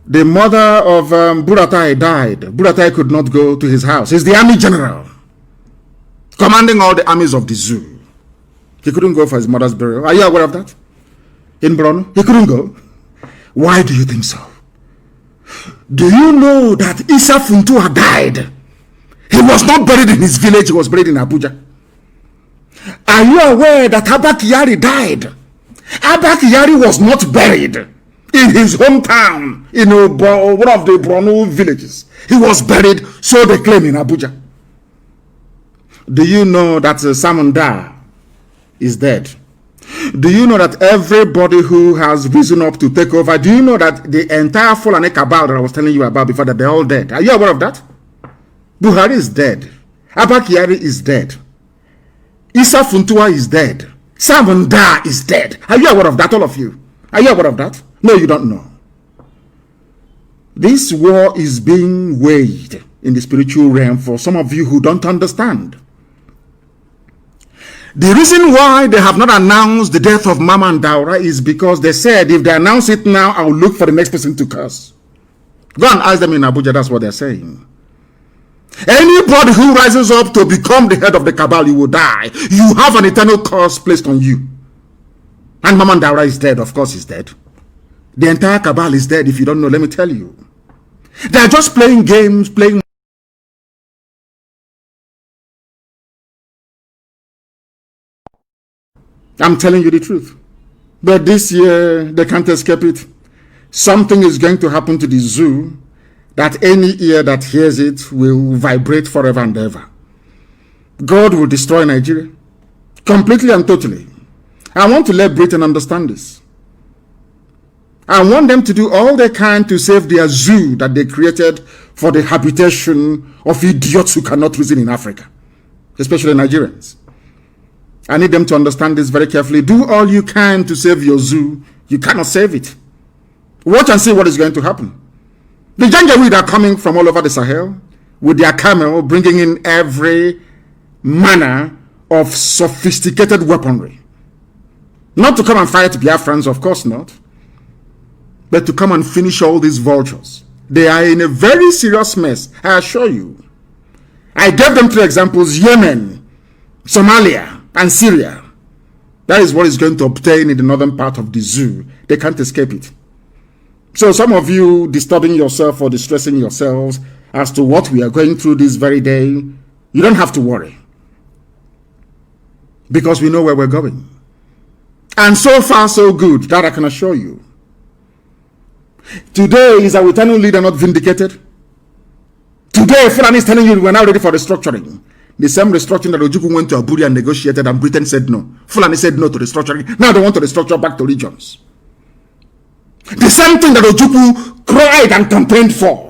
the mother of Buratai died? Buratai could not go to his house. He's the army general, commanding all the armies of the zoo. He couldn't go for his mother's burial. Are you aware of that? In Bruno, he couldn't go. Why do you think so? Do you know that Isa Funtua died? He was not buried in his village, he was buried in Abuja. Are you aware that Abakiyari died? Abakiyari was not buried in his hometown, in one of the Bruno villages. He was buried, so they claim, in Abuja. Do you know that Simon Dar is dead? Do you know that everybody who has risen up to take over, do you know that the entire Fulani cabal that I was telling you about before, that they're all dead? Are you aware of that? Buhari is dead. Abakiyari is dead. Issa Funtua is dead. Simon Da is dead. Are you aware of that, all of you? Are you aware of that? No, you don't know. This war is being waged in the spiritual realm for some of you who don't understand. The reason why they have not announced the death of Mama and Daura is because they said if they announce it now, I'll look for the next person to curse. Go and ask them in Abuja, that's what they're saying. Anybody who rises up to become the head of the cabal, you will die. You have an eternal curse placed on you. And Mama and Daura is dead, of course he's dead. The entire cabal is dead. If you don't know, let me tell you. They're just playing games, playing. I'm telling you the truth. But this year, they can't escape it. Something is going to happen to the zoo that any ear that hears it will vibrate forever and ever. God will destroy Nigeria completely and totally. I want to let Britain understand this. I want them to do all they can to save their zoo that they created for the habitation of idiots who cannot reason in Africa, especially Nigerians. I need them to understand this very carefully. Do all you can to save your zoo. You cannot save it. Watch and see what is going to happen. The Janjaweed are coming from all over the Sahel with their camel, bringing in every manner of sophisticated weaponry. Not to come and fight Biafrans, of course not, but to come and finish all these vultures. They are in a very serious mess, I assure you. I gave them 3 examples: Yemen, Somalia, and Syria. That is what is going to obtain in the northern part of the zoo. They can't escape it. So some of you disturbing yourself or distressing yourselves as to what we are going through this very day, you don't have to worry, because we know where we're going. And so far so good, that I can assure you. Today is our eternal leader not vindicated. Today Fulani is telling you we're now ready for restructuring. The same restructuring that Ojukwu went to Abuja and negotiated, and Britain said no. Fulani said no to restructuring. Now they want to restructure back to regions. The same thing that Ojukwu cried and campaigned for.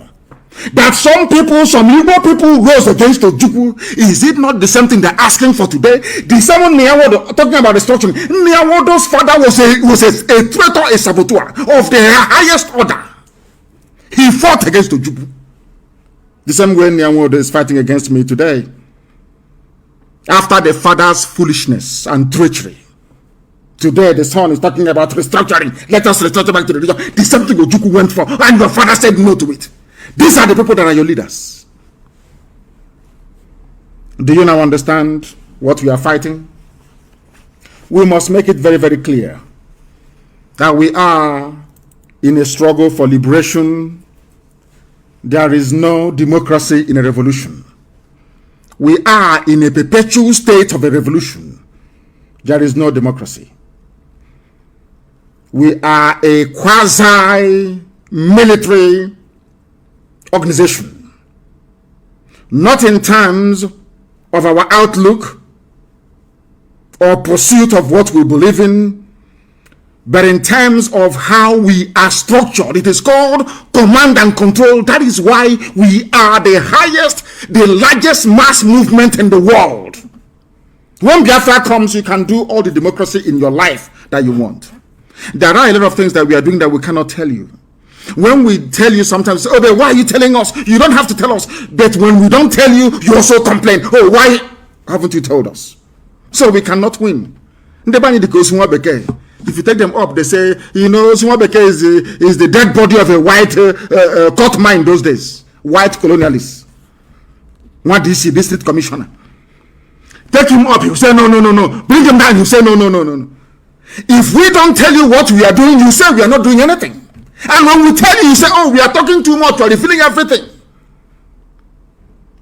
That some people, some Igbo people rose against Ojukwu. Is it not the same thing they're asking for today? The same Niawodo, talking about restructuring. Niawodo's father was a traitor, a saboteur of the highest order. He fought against Ojukwu. The same way Niawodo is fighting against me today. After the father's foolishness and treachery, today the son is talking about restructuring. Let us restructure back to the region. The same thing Ojukwu went for, and your father said no to it. These are the people that are your leaders. Do you now understand what we are fighting? We must make it very, very clear that we are in a struggle for liberation. There is no democracy in a revolution. We are in a perpetual state of a revolution. There is no democracy. We are a quasi-military organization, not in terms of our outlook or pursuit of what we believe in, but in terms of how we are structured. It is called command and control. That is why we are the highest, the largest mass movement in the world. When Biafra comes, you can do all the democracy in your life that you want. There are a lot of things that we are doing that we cannot tell you. When we tell you sometimes, oh, but why are you telling us? You don't have to tell us. But when we don't tell you, you also complain. Oh, why haven't you told us? So we cannot win. If you take them up, they say, you know, Sumabeke is the dead body of a white court mine those days. White colonialists. What DC, district commissioner. Take him up, you say, no. Bring him down, you say, no. If we don't tell you what we are doing, you say we are not doing anything. And when we tell you, you say, oh, we are talking too much, we are revealing everything.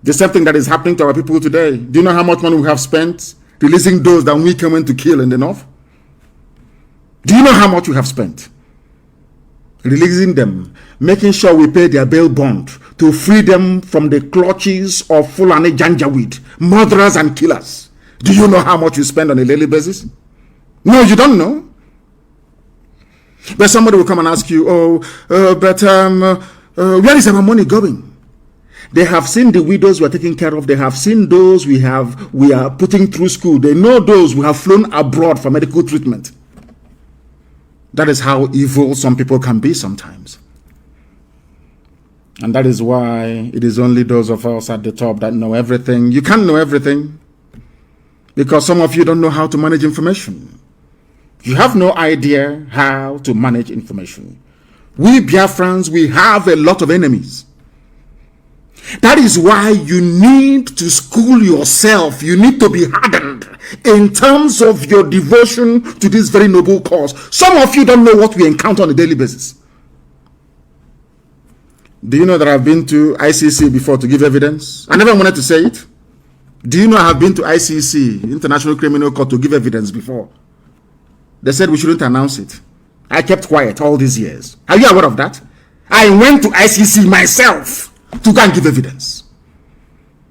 The same thing that is happening to our people today. Do you know how much money we have spent releasing those that we came in to kill in the north? Do you know how much we have spent releasing them, making sure we pay their bail bond to free them from the clutches of Fulani Janjaweed, murderers and killers? Do you know how much you spend on a daily basis? No, you don't know. But somebody will come and ask you, where is our money going? They have seen the widows we are taking care of. They have seen those we are putting through school. They know those who have flown abroad for medical treatment. That is how evil some people can be sometimes. And that is why it is only those of us at the top that know everything. You can't know everything because some of you don't know how to manage information. You have no idea how to manage information. We Biafrans, we have a lot of enemies. That is why you need to school yourself. You need to be hardened in terms of your devotion to this very noble cause. Some of you don't know what we encounter on a daily basis. Do you know that I've been to ICC before to give evidence? I never wanted to say it. Do you know I have been to ICC, International Criminal Court, to give evidence before? They said we shouldn't announce it. I kept quiet all these years. Are you aware of that? I went to ICC myself to go and give evidence.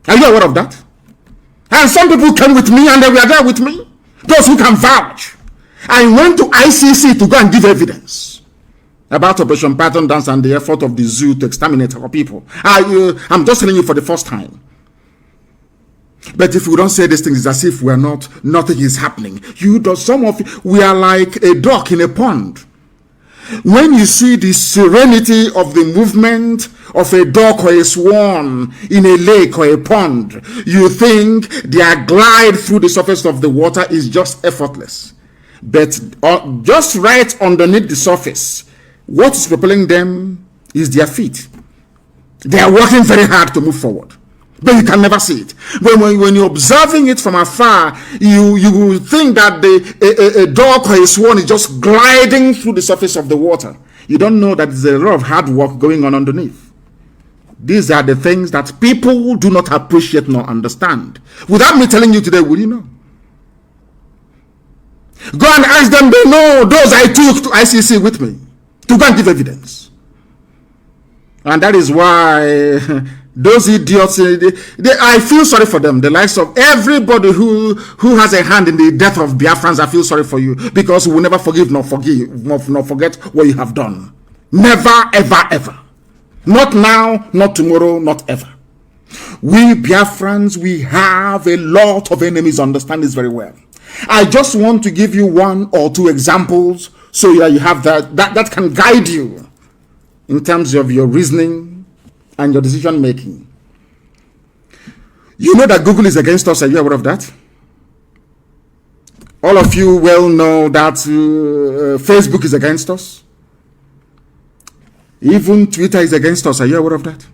Are you aware of that? And some people came with me and they were there with me. Those who can vouch. I went to ICC to go and give evidence about Operation Python Dance and the effort of the zoo to exterminate our people. I'm just telling you for the first time. But if we don't say these things, it's as if we're nothing is happening. We are like a duck in a pond. When you see the serenity of the movement of a duck or a swan in a lake or a pond, you think their glide through the surface of the water is just effortless. But just right underneath the surface, what is propelling them is their feet. They are working very hard to move forward. But you can never see it. When you're observing it from afar, you will think that a duck or a swan is just gliding through the surface of the water. You don't know that there's a lot of hard work going on underneath. These are the things that people do not appreciate nor understand. Without me telling you today, will you know? Go and ask them. They know those I took to ICC with me to go and give evidence. And that is why those idiots, I feel sorry for them. The likes of everybody who has a hand in the death of Biafrans, I feel sorry for you, because we will never forgive nor forget what you have done. Never, ever, ever. Not now, not tomorrow, not ever. We Biafrans, we have a lot of enemies. Understand this very well. I just want to give you one or two examples so that you have that can guide you in terms of your reasoning and your decision making. You know that Google is against us. Are you aware of that? All of you well know that Facebook is against us. Even Twitter is against us. Are you aware of that?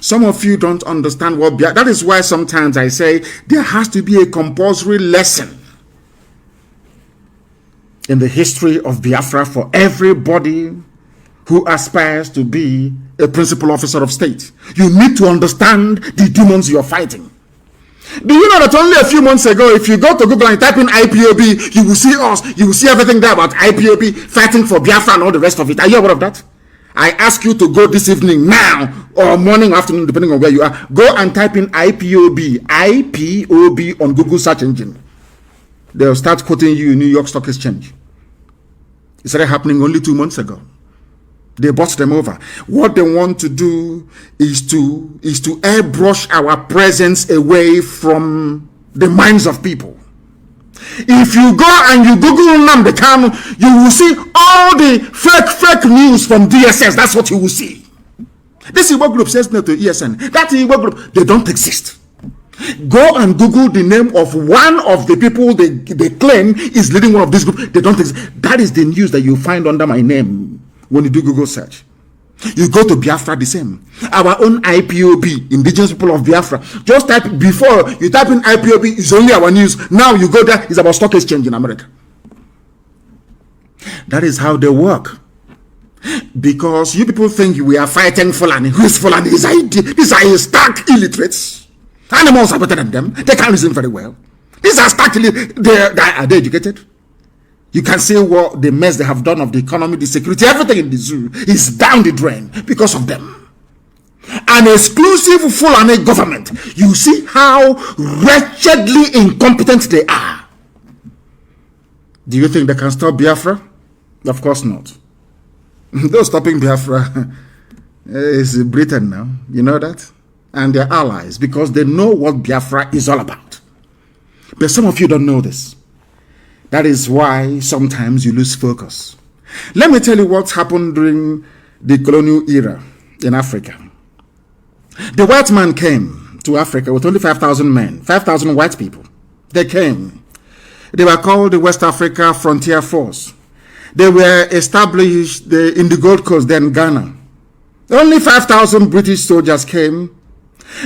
Some of you don't understand what that is why sometimes I say there has to be a compulsory lesson in the history of Biafra for everybody who aspires to be a principal officer of state. You need to understand the demons you're fighting. Do you know that only a few months ago, if you go to Google and type in IPOB, you will see us, you will see everything there about IPOB fighting for Biafra and all the rest of it. Are you aware of that? I ask you to go this evening, now, or morning, afternoon, depending on where you are. Go and type in IPOB on Google search engine. They'll start quoting you in New York Stock Exchange. It started happening only 2 months ago. They bought them over. What they want to do is to airbrush our presence away from the minds of people. If you go and you Google Nnamdi Kanu, you will see all the fake news from DSS. That's what you will see. This Igbo group says no to ESN. That Igbo group, they don't exist. Go and Google the name of one of the people they claim is leading one of these groups. They don't exist. That is the news that you find under my name when you do Google search. You go to Biafra, the same. Our own IPOB, Indigenous People of Biafra. Just type, before you type in IPOB, it's only our news. Now you go there, it's about stock exchange in America. That is how they work. Because you people think we are fighting Fulani. Who is Fulani? These are stark illiterates. Animals are better than them. They can't reason very well. These are stark illiterates. Are they educated? You can see what the mess they have done of the economy, the security, everything in the zoo is down the drain because of them. An exclusive Fulani government. You see how wretchedly incompetent they are. Do you think they can stop Biafra? Of course not. Those stopping Biafra is Britain now. You know that? and their allies because they know what Biafra is all about. But some of you don't know this. That is why sometimes you lose focus. Let me tell you what happened during the colonial era in Africa. The white man came to Africa with only 5,000 men, 5,000 white people. They came. They were called the West Africa Frontier Force. They were established in the Gold Coast, then Ghana. Only 5,000 British soldiers came.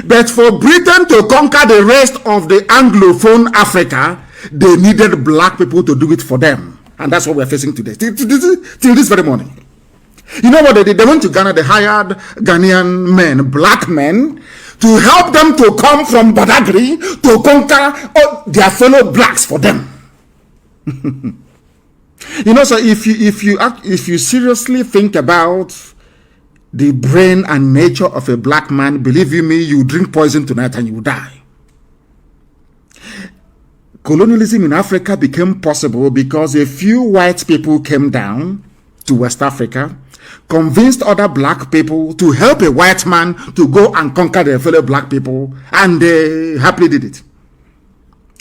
But for Britain to conquer the rest of the Anglophone Africa, they needed black people to do it for them. And that's what we're facing today, till this very morning. You know what they did? They went to Ghana, they hired Ghanaian men, black men, to help them to come from Badagry to conquer their fellow blacks for them. You know, so if you seriously think about the brain and nature of a black man, believe you me, you drink poison tonight and you will die. Colonialism in Africa became possible because a few white people came down to West Africa, convinced other black people to help a white man to go and conquer their fellow black people, and they happily did it.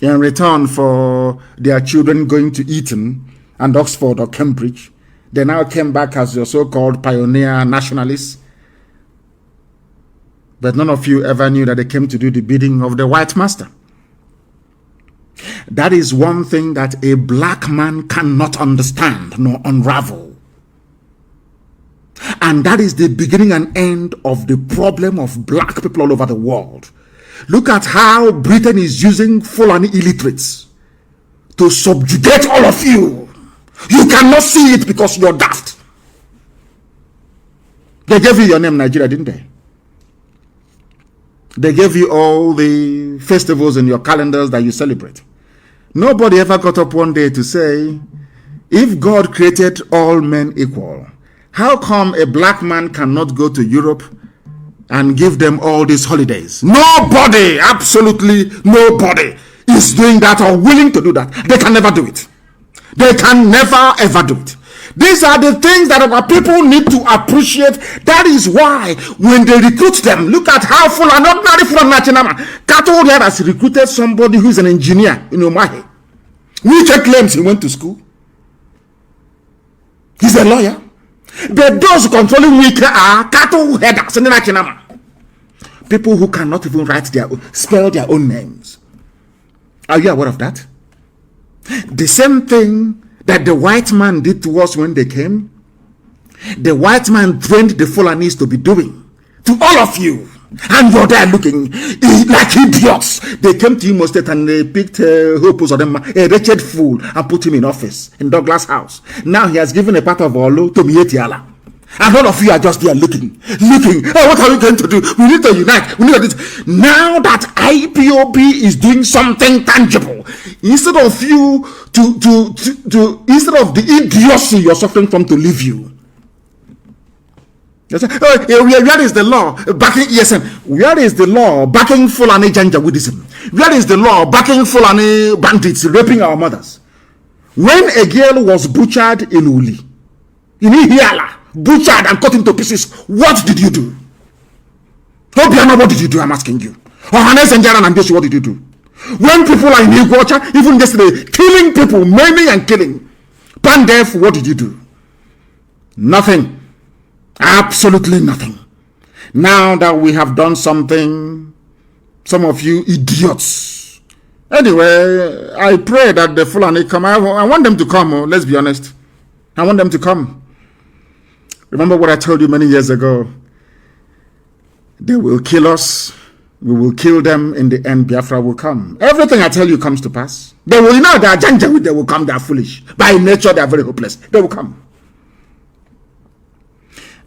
In return for their children going to Eton and Oxford or Cambridge, they now came back as your so-called pioneer nationalists. But none of you ever knew that they came to do the bidding of the white master. That is one thing that a black man cannot understand nor unravel. And that is the beginning and end of the problem of black people all over the world. Look at how Britain is using Fulani illiterates to subjugate all of you. You cannot see it because you're daft. They gave you your name, Nigeria, didn't they? They gave you all the festivals in your calendars that you celebrate. Nobody ever got up one day to say, if God created all men equal, how come a black man cannot go to Europe and give them all these holidays? Nobody, absolutely nobody is doing that or willing to do that. They can never do it. They can never ever do it. These are the things that our people need to appreciate. That is why when they recruit them, look at how Fulani, ordinary Fulani Chinama, Kato has recruited somebody who is an engineer in Omahe. Which claims he went to school. He's a lawyer. But those controlling Wike are Kato headers in Chinama. People who cannot even spell their own names. Are you aware of that? The same thing that the white man did to us when they came, the white man trained the Fulanis to be doing to all of you. And you're there looking like idiots. They came to Imo State and they picked Hopus or them, a wretched fool, and put him in office in Douglas House. Now he has given a part of Olo to Mietiala. And all of you are just there looking. Oh, what are we going to do? We need to unite. We need to do this. Now that IPOB is doing something tangible, instead of you instead of the idiocy you're suffering from to leave you. Where is the law backing ESN? Where is the law backing Fulani Janjaweedism? Where is the law backing Fulani bandits raping our mothers? When a girl was butchered in Uli, in Ihiala, butchered and cut into pieces, what did you do? Obiano, what did you do? I'm asking you. Ohanes and Jaran and Joshua, what did you do? When people are in Iguacha, even yesterday, killing people, maiming and killing, Pandef, what did you do? Nothing. Absolutely nothing. Now that we have done something, some of you idiots. Anyway, I pray that the Fulani come. I want them to come. Let's be honest. I want them to come. Remember what I told you many years ago. They will kill us. We will kill them. In the end, Biafra will come. Everything I tell you comes to pass. They will, they are Janjaweed. They will come. They are foolish. By nature, they are very hopeless. They will come.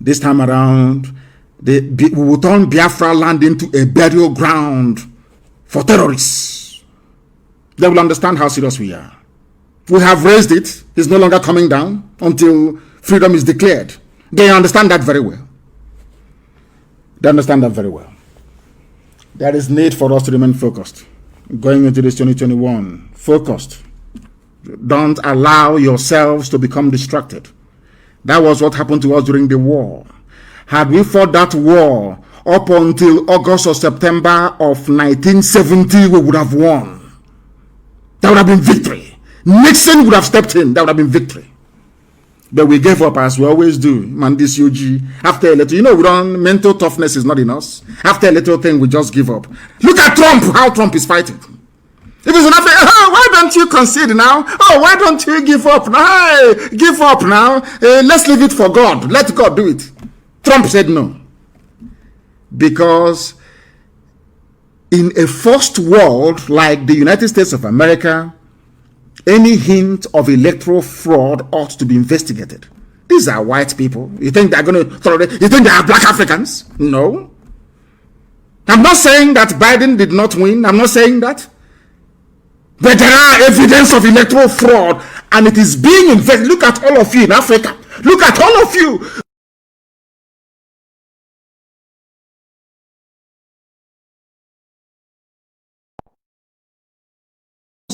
This time around, we will turn Biafra land into a burial ground for terrorists. They will understand how serious we are. We have raised it. It's no longer coming down until freedom is declared. They understand that very well. They understand that very well. There is need for us to remain focused. Going into this 2021, focused. Don't allow yourselves to become distracted. That was what happened to us during the war. Had we fought that war up until August or September of 1970, we would have won. That would have been victory. Nixon would have stepped in. That would have been victory. But we gave up as we always do. Man, this UG. After a little, we don't, mental toughness is not in us. After a little thing, we just give up. Look at Trump, how Trump is fighting. If it's enough, why don't you concede now? Oh, why don't you give up now? Hey, give up now. Let's leave it for God. Let God do it. Trump said no. Because in a first world like the United States of America, any hint of electoral fraud ought to be investigated. These are white people. You think they're going to throw it? You think they are black Africans? No. I'm not saying that Biden did not win. I'm not saying that. But there are evidence of electoral fraud, and it is being investigated. Look at all of you in Africa. Look at all of you.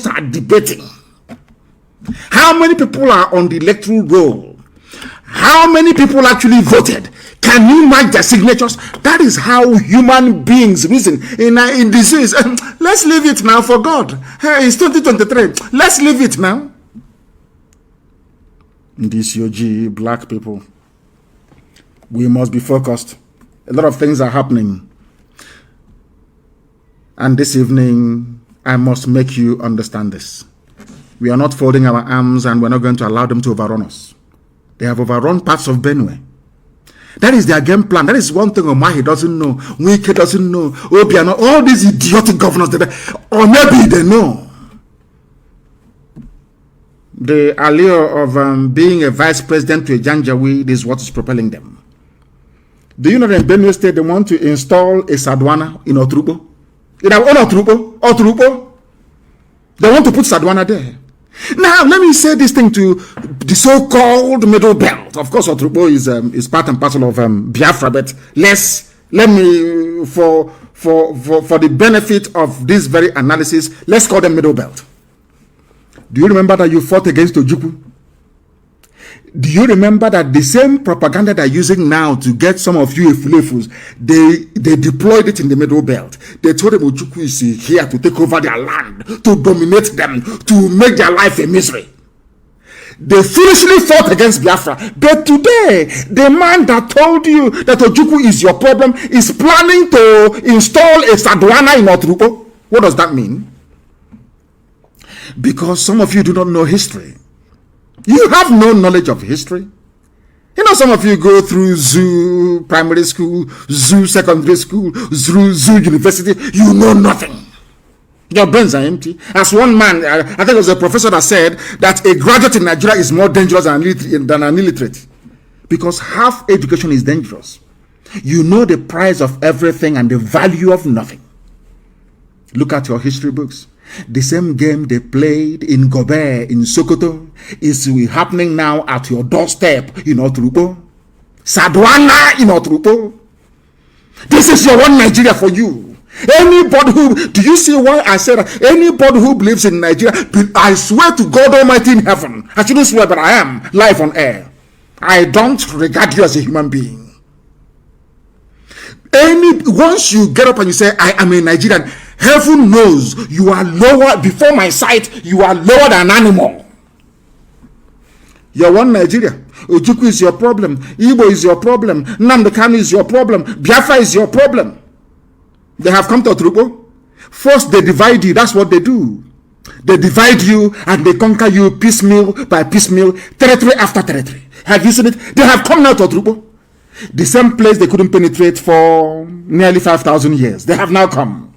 Are debating. How many people are on the electoral roll? How many people actually voted? Can you mark their signatures? That is how human beings reason in disease. Let's leave it now for God. Hey, it's 2023. Let's leave it now. This UG, black people, we must be focused. A lot of things are happening. And this evening, I must make you understand this. We are not folding our arms, and we're not going to allow them to overrun us. They have overrun parts of Benue. That is their game plan. That is one thing Omahi doesn't know, Wike doesn't know, Obiano, all these idiotic governors, or maybe they know. The allure of being a vice president to a Janjaweed is what is propelling them. Do you know that in Benue State they want to install a Sadwana in Otrubo? In our own Otrubo. They want to put Sadwana there. Now, let me say this thing to the so-called Middle Belt. Of course, Otrubo is part and parcel of Biafra, but let me, for the benefit of this very analysis, let's call them Middle Belt. Do you remember that you fought against Ojukwu? Do you remember that the same propaganda they're using now to get some of you Efulefus, they deployed it in the Middle Belt? They told them Ojukwu is here to take over their land, to dominate them, to make their life a misery. They foolishly fought against Biafra. But today, the man that told you that Ojukwu is your problem is planning to install a Sadwana in Otrubo. What does that mean? Because some of you do not know history. You have no knowledge of history. You know, some of you go through zoo primary school, zoo secondary school, zoo university. You know nothing. Your brains are empty. As one man, I think it was a professor that said that a graduate in Nigeria is more dangerous than an illiterate. Because half education is dangerous. You know the price of everything and the value of nothing. Look at your history books. The same game they played in Gobe, in Sokoto, is happening now at your doorstep in Otrubo. Sadwana in Otrubo. This is your one Nigeria for you. Anybody who, do you see why I said that? Anybody who believes in Nigeria, I swear to God Almighty in heaven, I shouldn't swear, but I am live on air. I don't regard you as a human being. Once you get up and you say, I am a Nigerian, heaven knows you are lower, before my sight, you are lower than an animal. You're one Nigeria. Ojukwu is your problem. Igbo is your problem. Nnamdi Kanu is your problem. Biafra is your problem. They have come to Otrubo. First, they divide you. That's what they do. They divide you and they conquer you piecemeal by piecemeal, territory after territory. Have you seen it? They have come now to Otrubo. The same place they couldn't penetrate for nearly 5,000 years. They have now come.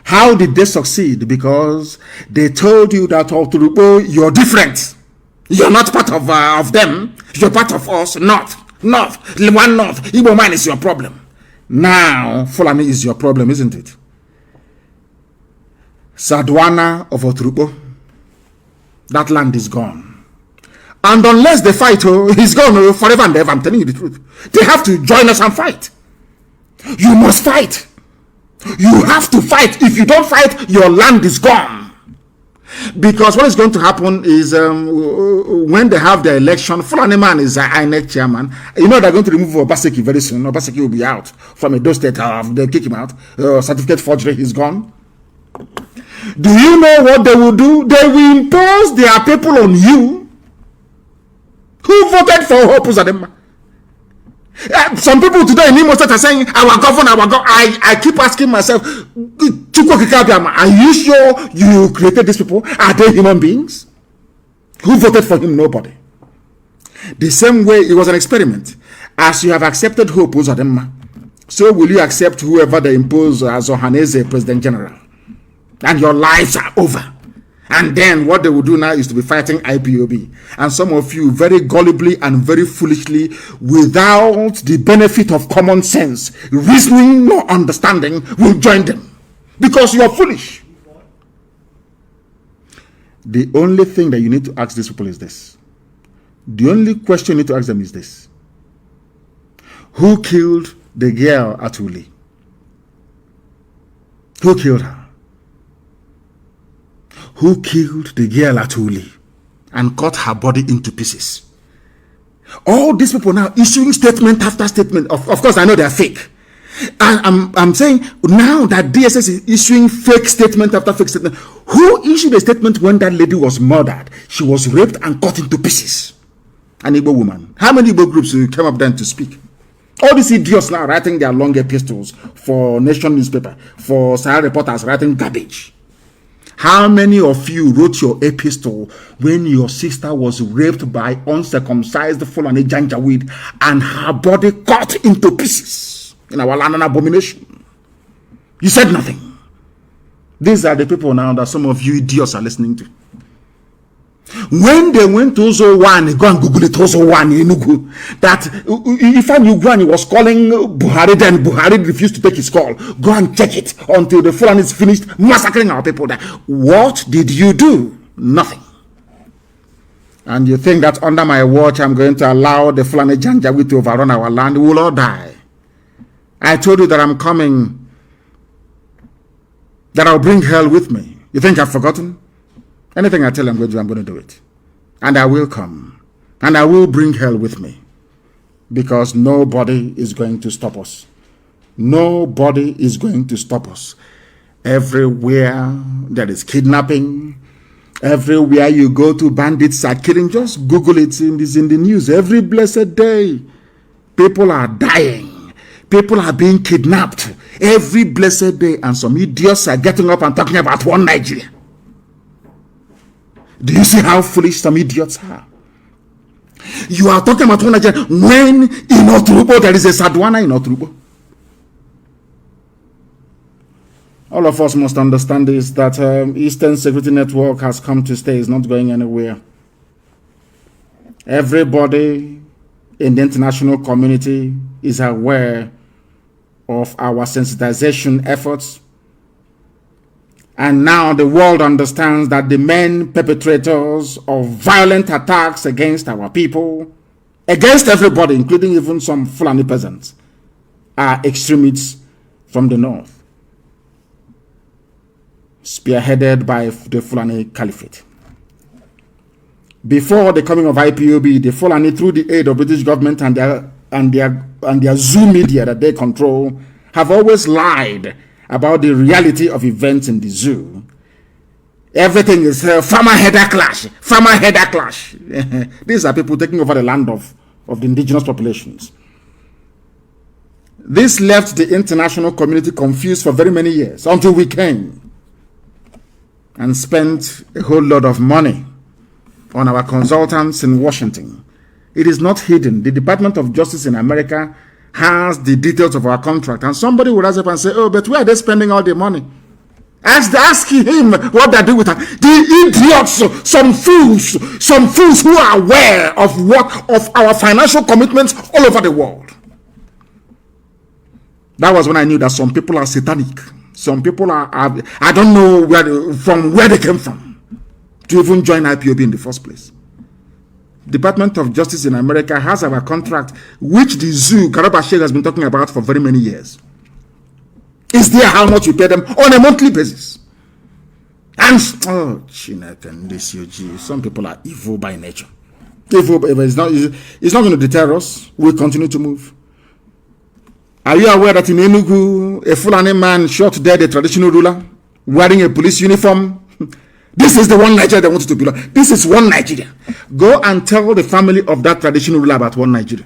How did they succeed? Because they told you that Otrubo, you're different. You're not part of them. You're part of us. North. One North. Igbo man is your problem. Now, Fulani is your problem, isn't it? Sadwana of Otrubo. That land is gone. And unless they fight, he's gone forever and ever. I'm telling you the truth. They have to join us and fight. You must fight. You have to fight. If you don't fight, your land is gone. Because what is going to happen is when they have the election, Fulani man is INEC chairman. You know they're going to remove Obaseki very soon. Obaseki will be out from Edo State. They'll kick him out. Certificate forgery is gone. Do you know what they will do? They will impose their people on you. Who voted for Hope Uzodinma? Some people today in Imo State are saying, our governor, I keep asking myself, are you sure you created these people? Are they human beings? Who voted for him? Nobody. The same way it was an experiment. As you have accepted Hope Uzodinma, so will you accept whoever they impose as Ohaneze President General? And your lives are over. And then what they will do now is to be fighting IPOB. And some of you very gullibly and very foolishly, without the benefit of common sense, reasoning or understanding, will join them. Because you are foolish. The only thing that you need to ask these people is this. The only question you need to ask them is this. Who killed the girl at Uli? Who killed her? Who killed the girl at Uli and cut her body into pieces? All these people now issuing statement after statement. Of course, I know they are fake. I'm saying now that DSS is issuing fake statement after fake statement. Who issued a statement when that lady was murdered? She was raped and cut into pieces. An Igbo woman. How many Igbo groups came up then to speak? All these idiots now writing their long epistles for Nation newspaper, for Sahara reporters writing garbage. How many of you wrote your epistle when your sister was raped by uncircumcised Fulani Janjaweed and her body cut into pieces in our land, an abomination? You said nothing. These are the people now that some of you idiots are listening to. When they went to Ozo1, go and Google it, Ozo1 in Enugu, that Ifan Ugwani was calling Buhari, then Buhari refused to take his call. Go and check it until the Fulani is finished massacring our people there. What did you do? Nothing. And you think that under my watch I'm going to allow the Fulani Janjaweed to overrun our land? We will all die. I told you that I'm coming, that I'll bring hell with me. You think I've forgotten? Anything I tell them I'm going to do it. And I will come. And I will bring hell with me. Because nobody is going to stop us. Nobody is going to stop us. Everywhere there is kidnapping, everywhere you go to, bandits are killing. Just Google it. It's in the news. Every blessed day, people are dying. People are being kidnapped. Every blessed day. And some idiots are getting up and talking about one Nigeria. Do you see how foolish some idiots are? You are talking about one Nigeria when in Oturubo there is a Sadwana in Oturubo. All of us must understand this, that Eastern Security Network has come to stay. It's not going anywhere. Everybody in the international community is aware of our sensitization efforts. And now the world understands that the main perpetrators of violent attacks against our people, against everybody, including even some Fulani peasants, are extremists from the north, spearheaded by the Fulani Caliphate. Before the coming of IPOB, the Fulani, through the aid of British government and their Zoo media that they control, have always lied about the reality of events in the zoo. Everything is farmer-header clash. Farmer-header clash. These are people taking over the land of the indigenous populations. This left the international community confused for very many years until we came and spent a whole lot of money on our consultants in Washington. It is not hidden. The Department of Justice in America has the details of our contract, and somebody will rise up and say, oh, but where are they spending all the money? Ask him what they do with that. The idiots, some fools who are aware of our financial commitments all over the world. That was when I knew that some people are satanic. Some people are I don't know where they came from to even join IPOB in the first place. Department of Justice in America has our contract, which the zoo, Garaba Sheikh, has been talking about for very many years. Is there how much you pay them on a monthly basis? And Chineke and this UG, some people are evil by nature. Evil, but it's not going to deter us. We'll continue to move. Are you aware that in Enugu, a Fulani man shot dead a traditional ruler wearing a police uniform? This is the one Nigeria they wanted to belong. This is one Nigeria. Go and tell the family of that traditional ruler about one Nigeria.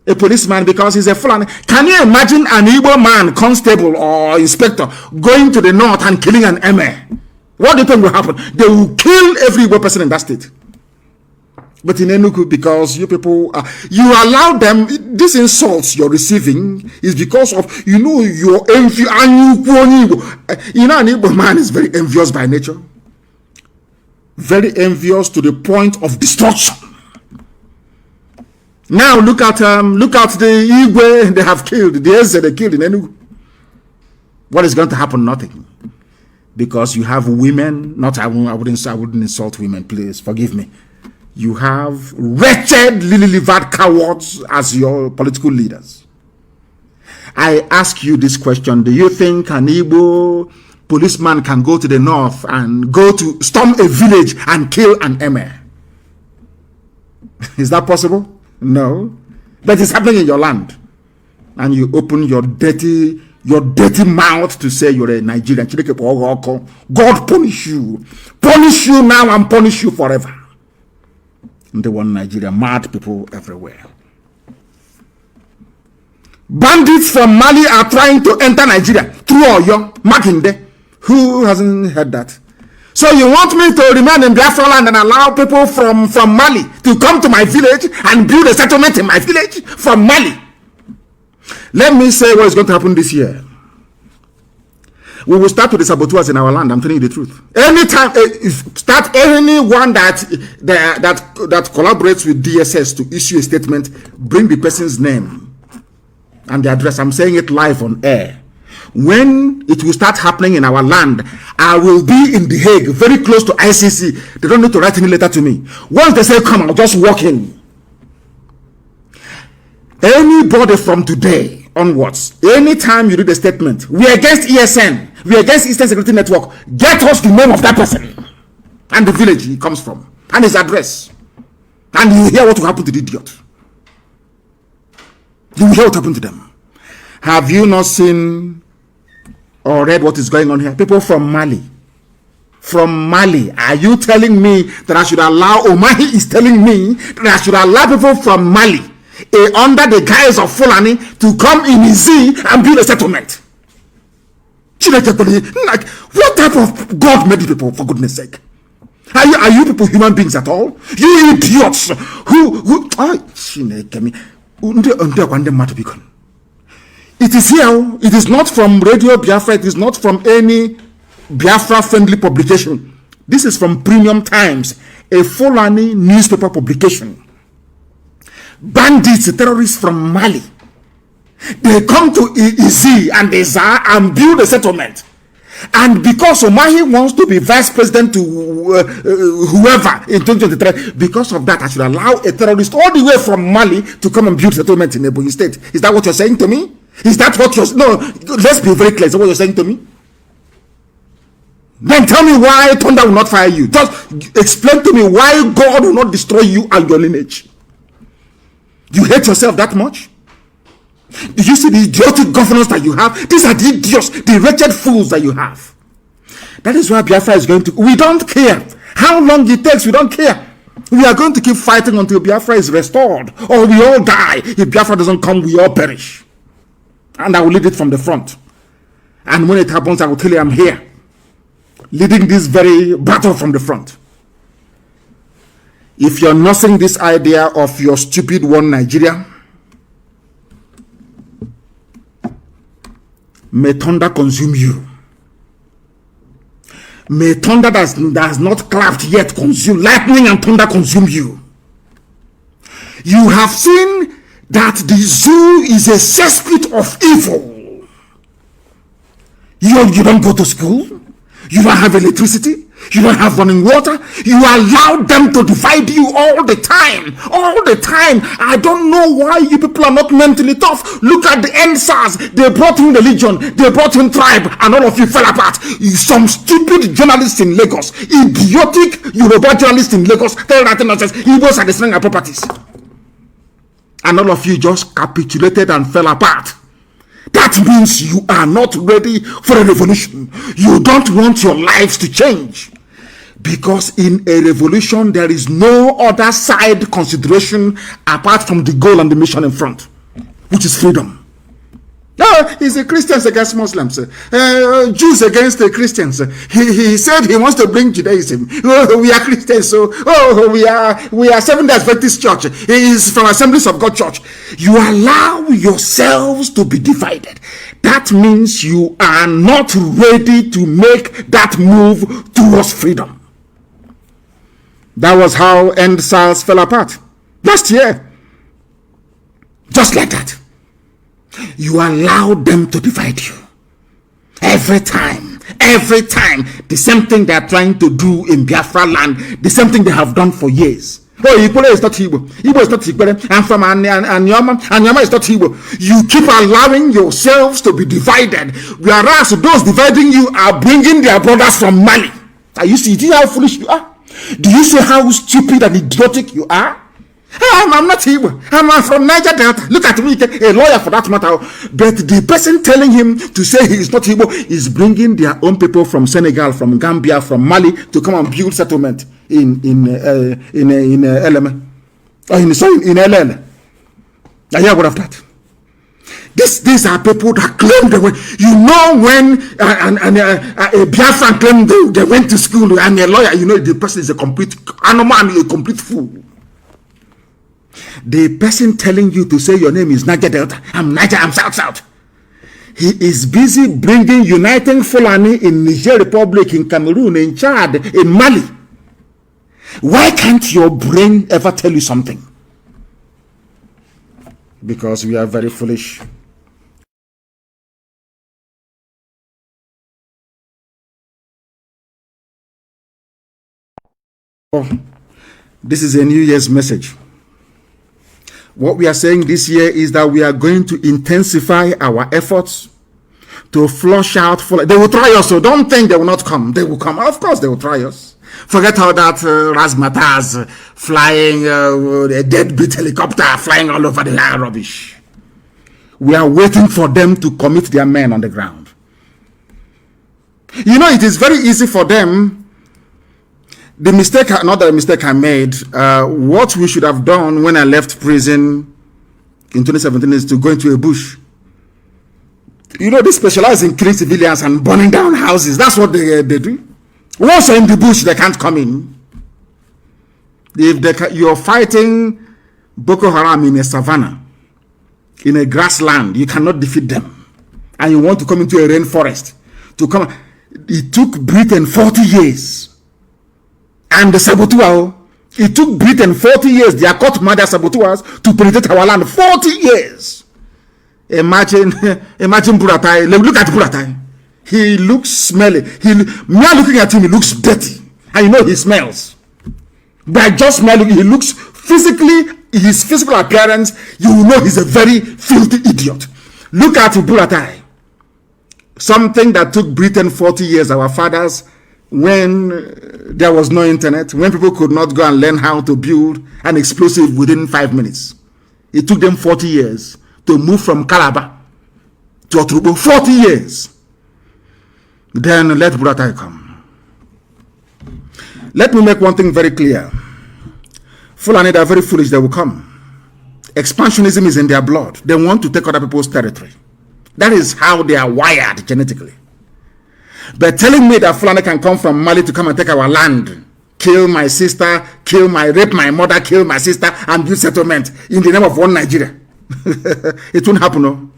A policeman, because he's a Fulani. Can you imagine an Igbo man, constable or inspector, going to the north and killing an emir? What do you think will happen? They will kill every Igbo person in that state. But in Enugu, because you people, you allow them, these insults you're receiving is because of, your envy. An Igbo man is very envious by nature. Very envious to the point of destruction. Now look at the Igwe they have killed, the Eze they killed in Enugu. What is going to happen? Nothing. Because you have women, I wouldn't insult women, please, forgive me. You have wretched, lily-livered cowards as your political leaders. I ask you this question. Do you think an Igbo policeman can go to the north and go to storm a village and kill an emir? Is that possible? No. But it's happening in your land. And you open your dirty mouth to say you're a Nigerian. God punish you. Punish you now and punish you forever. The one Nigeria, mad people everywhere. Bandits from Mali are trying to enter Nigeria through Oyo, Makinde. Who hasn't heard that? So you want me to remain in Biafra land and allow people from Mali to come to my village and build a settlement in my village from Mali? Let me say what is going to happen this year. We will start with the saboteurs in our land. I'm telling you the truth. Anytime, start anyone that collaborates with DSS to issue a statement, bring the person's name and the address. I'm saying it live on air. When it will start happening in our land, I will be in The Hague, very close to ICC. They don't need to write any letter to me. Once they say come, I'll just walk in. Anybody from today onwards, anytime you read a statement, we are against ESN, we are against Eastern Security Network, get us the name of that person and the village he comes from and his address, and you hear what will happen to the idiot. You will hear what happened to them. Have you not seen or read what is going on here? People from Mali. From Mali. Are you telling me that I should allow, Omahi is telling me that I should allow people from Mali, under the guise of Fulani, to come in Izi and build a settlement? Like, what type of God made you people, for goodness sake? Are you people human beings at all? You idiots it is here. It is not from Radio Biafra. It is not from any Biafra-friendly publication. This is from Premium Times, a Fulani newspaper publication. Bandits, terrorists from Mali. They come to Izi and Ezar and build a settlement. And because Omahi wants to be vice president to whoever in 2023, because of that, I should allow a terrorist all the way from Mali to come and build settlement in Ebonyi State. Is that what you're saying to me? Is that what you're... No, let's be very clear. Is that what you're saying to me? Then tell me why thunder will not fire you. Just explain to me why God will not destroy you and your lineage. You hate yourself that much? Do you see the idiotic governors that you have? These are the idiots, the wretched fools that you have. That is why Biafra is going to... We don't care how long it takes. We don't care. We are going to keep fighting until Biafra is restored, or we all die. If Biafra doesn't come, we all perish. And I will lead it from the front. And when it happens, I will tell you I'm here, leading this very battle from the front. If you're nursing this idea of your stupid one Nigeria, may thunder consume you. May thunder that has not clapped yet consume, lightning and thunder consume you. You have seen that the zoo is a cesspit of evil. You don't go to school. You don't have electricity. You don't have running water. You allow them to divide you all the time. All the time. I don't know why you people are not mentally tough. Look at the NSAS. They brought in religion. They brought in tribe. And all of you fell apart. Some stupid journalists in Lagos. Idiotic Yoruba journalists in Lagos. Tell that nonsense. Igbos are destroying our properties. And all of you just capitulated and fell apart. That means you are not ready for a revolution. You don't want your lives to change. Because in a revolution, there is no other side consideration apart from the goal and the mission in front, which is freedom. No, it's the Christians against Muslims, Jews against the Christians. He said he wants to bring Judaism. Oh, we are Christians, so we are Seventh-day Adventist Church. He is from Assemblies of God Church. You allow yourselves to be divided. That means you are not ready to make that move towards freedom. That was how NSAS fell apart last year. Just like that. You allow them to divide you. Every time. The same thing they are trying to do in Biafra land. The same thing they have done for years. Oh, Igbo is not Igbo. Igbo is not Igbo. I'm from Anyama. Anyama is not Igbo. You keep allowing yourselves to be divided. Whereas those dividing you are bringing their brothers from Mali. Are you see how foolish you are? Do you see how stupid and idiotic you are? I'm not Igbo. I'm from Niger Delta. Look at me, a lawyer for that matter. But the person telling him to say he is not Igbo is bringing their own people from Senegal, from Gambia, from Mali to come and build settlement in LM. Or in LL. I hear what of that. These are people that claim they were. You know, when a Biafran claimed they went to school and a lawyer, you know, the person is a complete animal and a complete fool. The person telling you to say your name is Niger Delta, I'm Niger, I'm South. He is busy uniting Fulani in Niger Republic, in Cameroon, in Chad, in Mali. Why can't your brain ever tell you something? Because we are very foolish. Oh, this is a New Year's message. What we are saying this year is that we are going to intensify our efforts to flush out. They will try us, so don't think they will not come. They will come. Of course, they will try us. Forget all that razzmatazz, flying, a deadbeat helicopter flying all over the land rubbish. We are waiting for them to commit their men on the ground. You know, it is very easy for them. The mistake, not the mistake I made, what we should have done when I left prison in 2017 is to go into a bush. You know, they specialize in killing civilians and burning down houses. That's what they do. Once you're in the bush, they can't come in. If you're fighting Boko Haram in a savannah, in a grassland, you cannot defeat them. And you want to come into a rainforest. It took Britain 40 years. And the saboteurs, it took Britain 40 years, their court murder saboteurs, to penetrate our land. 40 years. Imagine Buratai. Look at Buratai. He looks smelly. Me looking at him, he looks dirty. And you know he smells. By just smelling, he looks physically, his physical appearance, you will know he's a very filthy idiot. Look at Buratai. Something that took Britain 40 years, our fathers, when there was no internet, when people could not go and learn how to build an explosive within 5 minutes. It took them 40 years to move from Calabar to Oturubo. 40 years. Then let Buratai come. Let me make one thing very clear. Fulani, they are very foolish, they will come. Expansionism is in their blood. They want to take other people's territory. That is how they are wired genetically. But telling me that Fulani can come from Mali to come and take our land, kill my sister, rape my mother, kill my sister, and build settlement in the name of one Nigeria. It won't happen, no.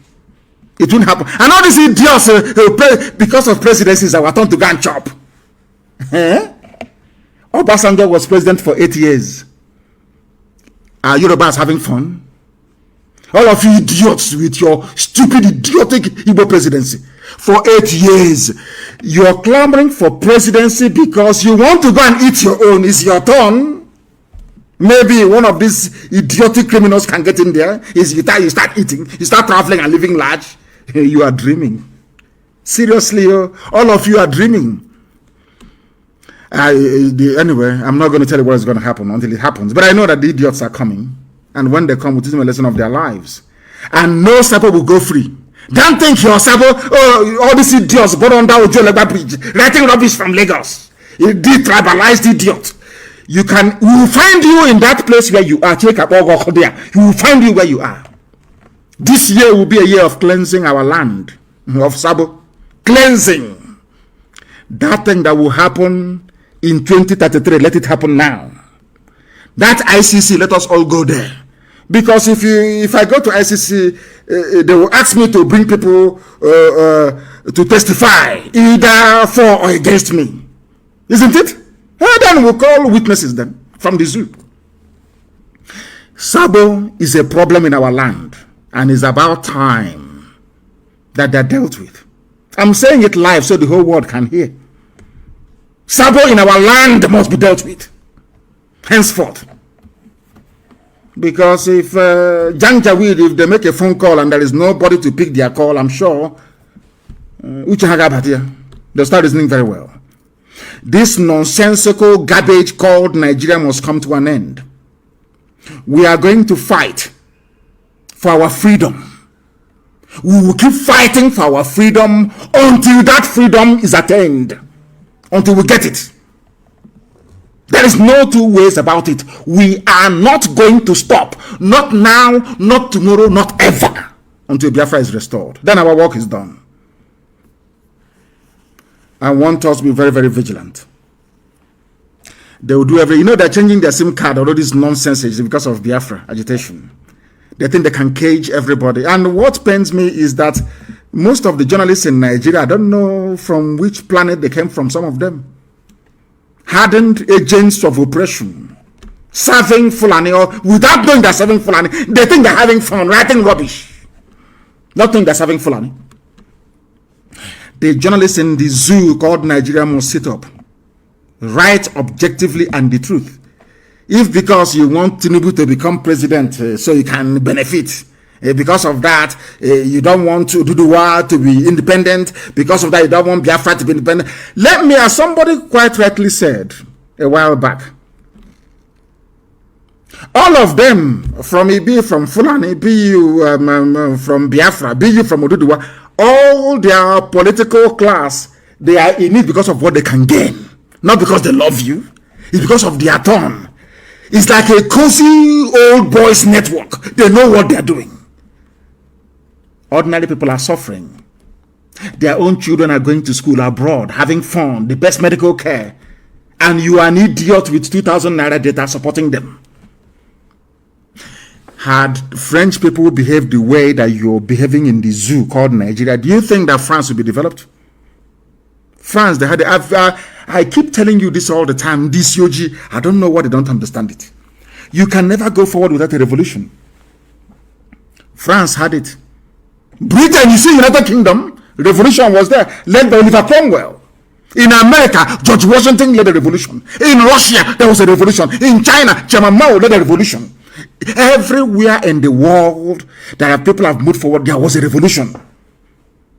It won't happen. And all these idiots, because of presidencies, are turned to go and chop. Obasanjo was president for 8 years. Are Yorubas having fun? All of you idiots with your stupid, idiotic Igbo presidency. for 8 years. You're clamoring for presidency because you want to go and eat your own. It's your turn. Maybe one of these idiotic criminals can get in there. You start eating, you start traveling and living large. You are dreaming. Seriously, all of you are dreaming. Anyway, I'm not going to tell you what is going to happen until it happens. But I know that the idiots are coming. And when they come, we'll teach them a lesson of their lives. And no Sabo will go free. Don't think your Sabo, all these idiots born under Ojo-Legba Bridge, writing rubbish from Lagos. You detribalized idiot. We will find you in that place where you are. We will find you where you are. This year will be a year of cleansing our land of Sabo. Cleansing. That thing that will happen in 2033, let it happen now. That ICC, let us all go there. Because if I go to ICC, they will ask me to bring people to testify, either for or against me. Isn't it? And then we'll call witnesses then from the zoo. Sabo is a problem in our land, and it's about time that they're dealt with. I'm saying it live so the whole world can hear. Sabo in our land must be dealt with henceforth. Because if if they make a phone call and there is nobody to pick their call, I'm sure they'll start listening very well. This nonsensical garbage called Nigeria must come to an end. We are going to fight for our freedom. We will keep fighting for our freedom until that freedom is attained. Until we get it. There is no two ways about it. We are not going to stop. Not now, not tomorrow, not ever. Until Biafra is restored. Then our work is done. I want us to be very, very vigilant. They will do they're changing their SIM card. All this nonsense is because of Biafra agitation. They think they can cage everybody. And what pains me is that most of the journalists in Nigeria, I don't know from which planet they came from, some of them, hardened agents of oppression, serving Fulani, or without knowing they're serving Fulani, they think they're having fun, writing rubbish. Not think they're serving Fulani. The journalists in the zoo called Nigeria must sit up, write objectively and the truth. If because you want Tinubu to become president so you can benefit, because of that, you don't want to Duduwa to be independent. Because of that, you don't want Biafra to be independent. Let me, as somebody quite rightly said a while back, all of them, from Ibi, from Fulani, be you from Biafra, be you from Oduduwa, all their political class, they are in it because of what they can gain. Not because they love you. It's because of their turn. It's like a cozy old boys network. They know what they're doing. Ordinary people are suffering. Their own children are going to school abroad, having fun, the best medical care. And you are an idiot with 2,000 naira data supporting them. Had French people behaved the way that you're behaving in the zoo called Nigeria, do you think that France will be developed? France, they had I keep telling you this all the time, this Yoji, I don't know why they don't understand it. You can never go forward without a revolution. France had it. Britain, you see, United Kingdom, revolution was there, led by Oliver Cromwell. In America, George Washington led a revolution. In Russia, there was a revolution. In China, Chairman Mao led a revolution. Everywhere in the world that people have moved forward, there was a revolution.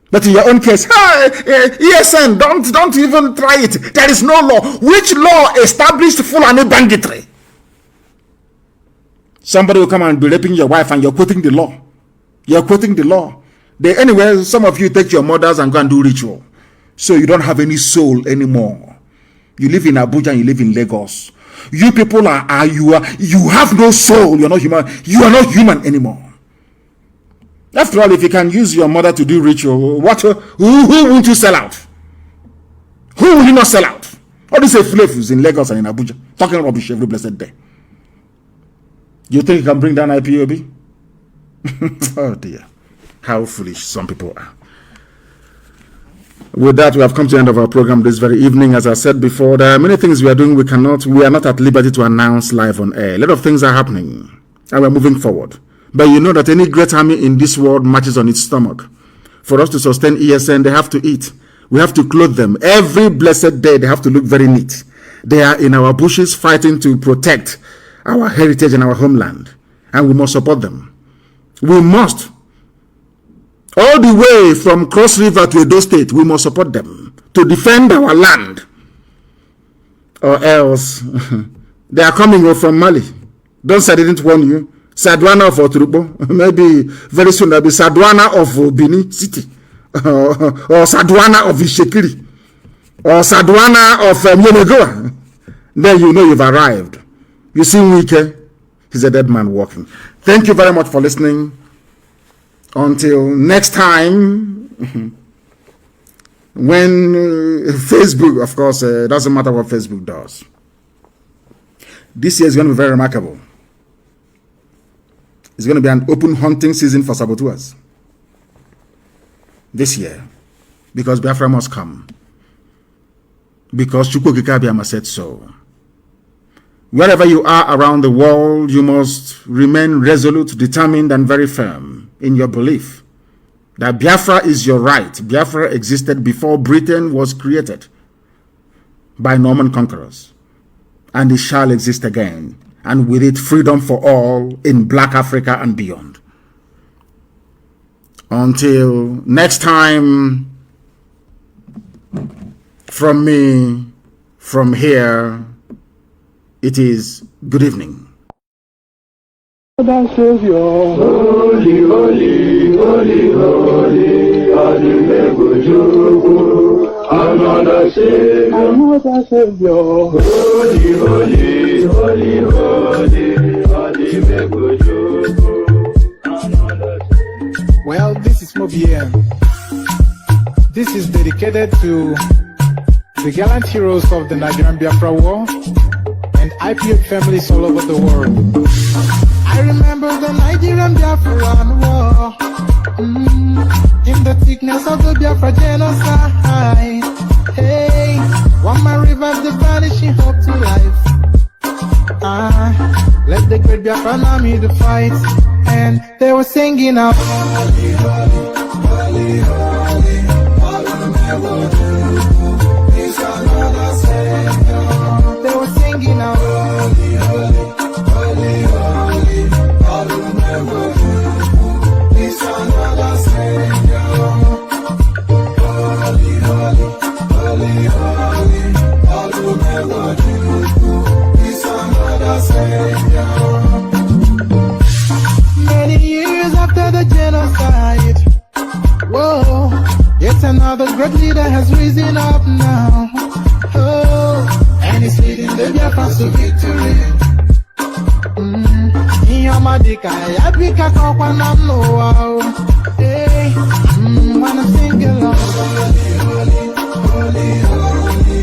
But in your own case, ESN, don't even try it. There is no law. Which law established Fulani banditry? Somebody will come and be raping your wife and you're quoting the law. You're quoting the law. Anyway, some of you take your mothers and go and do ritual. So you don't have any soul anymore. You live in Abuja and you live in Lagos. You people you have no soul. You're not human. You are not human anymore. After all, if you can use your mother to do ritual, who won't you sell out? Who will you not sell out? All these flavors in Lagos and in Abuja, talking rubbish every blessed day. You think you can bring down IPOB? Oh dear. How foolish some people are. With that, we have come to the end of our program this very evening. As I said before, there are many things we are doing we are not at liberty to announce live on air. A lot of things are happening and we're moving forward. But you know that any great army in this world marches on its stomach. For us to sustain ESN, they have to eat. We have to clothe them. Every blessed day, they have to look very neat. They are in our bushes fighting to protect our heritage and our homeland. And we must support them. We must. All the way from Cross River to Edo State, we must support them to defend our land. Or else, they are coming from Mali. Don't say I didn't warn you. Sadwana of Oturubo. Maybe very soon there'll be Sadwana of Benin City. Or Sadwana of Ishekiri. Or Sadwana of Yenegoa. Then you know you've arrived. You see Wike, he's a dead man walking. Thank you very much for listening. Until next time, when Facebook, of course, it doesn't matter what Facebook does. This year is going to be very remarkable. It's going to be an open hunting season for saboteurs. This year. Because Biafra must come. Because Chukwu Okike Abiama said so. Wherever you are around the world, you must remain resolute, determined, and very firm in your belief that Biafra is your right. Biafra existed before Britain was created by Norman conquerors, and it shall exist again, and with it freedom for all in Black Africa and beyond. Until next time, from me, from here, it is good evening. Another Savior, holy, holy, holy, holy, another Savior, holy, holy, holy, holy, Well, this is Mobien. This is dedicated to the gallant heroes of the Nigerian Biafra War and IPA families all over the world. I remember the Nigerian Biafran War, in the thickness of the Biafra genocide. Hey, one man revived the vanishing hope to life. Let the great Biafran army to fight, and they were singing out. Holy, holy, holy, holy, holy, he's another Savior. They were singing out. Holy, holy, holy, holy, he's another Savior. Holy, holy, holy, holy, he's another Savior. Many years after the genocide, whoa, yet another great leader has risen up now. Oh, and he's leading the Biafrans to victory. Yamadika, Yabika, Kokwanam, wow. Hey, when I'm singing along. Holy, holy, holy, holy,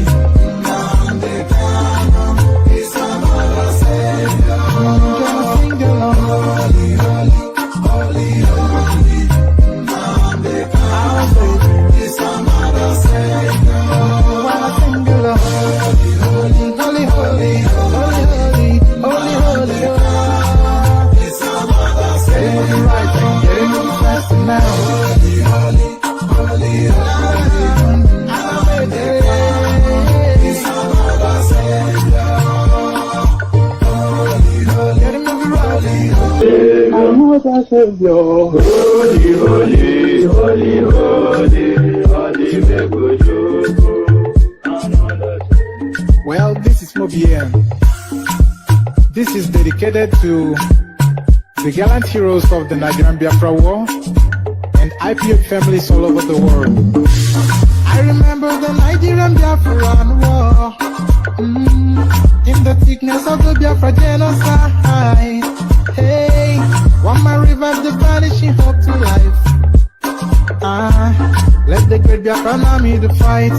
Nnamdi Kanu, he's another Savior. Sing along. Holy, holy, holy, holy, Nnamdi Kanu, he's another Savior. When I sing along. Holy, holy, holy, holy, holy, holy, holy, holy. Getting right and getting on faster now. Holy, holy, holy, holy, he's another Savior. Holy, holy, getting me rolling. another Savior, holy, holy, holy, holy, Well, this is Mobien. This is dedicated to the gallant heroes of the Nigerian Biafra War and IPA families all over the world. I remember the Nigerian Biafran War, in the thickness of the Biafra genocide. Hey, one man revived the vanishing hope to life. Let the great Biafran army to fight,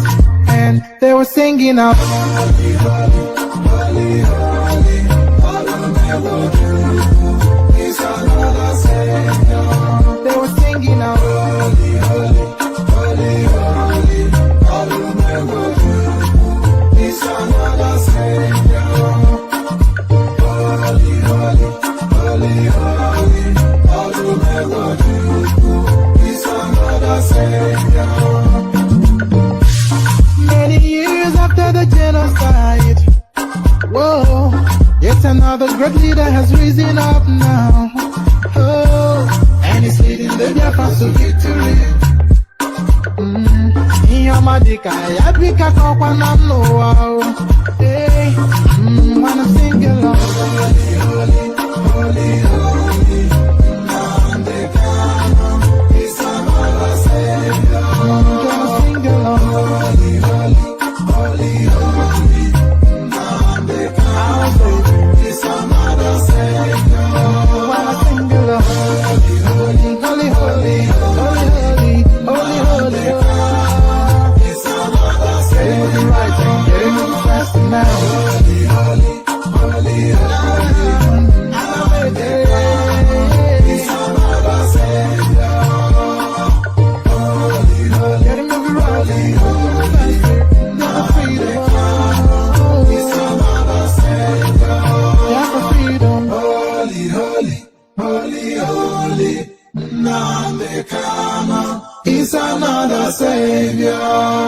and they were singing out. Holy, holy, holy, holy, he's another Savior. They were singing out. Holy, holy, holy, holy, he's another Savior. Holy, holy, holy, holy, he's another Savior. great leader has risen up now. Oh, and he's leading the Biafrans to victory. Yamadika, Yabika, Kokwana, no, hey, when I sing along, holy, holy, holy, holy, Nnamdi Kanu, he's another savior. Gonna sing along, holy, holy, holy, holy, Nnamdi Kanu, he's another savior. When I sing along, holy, holy, holy, holy, holy, holy, holy, holy. Getting right and getting faster now. Holy, holy, holy, holy. He's another savior. Holy, holy, getting me right and faster. Never freedom. He's another savior. Never freedom. Holy, holy, holy, holy. Nnamdi Kanu is another savior.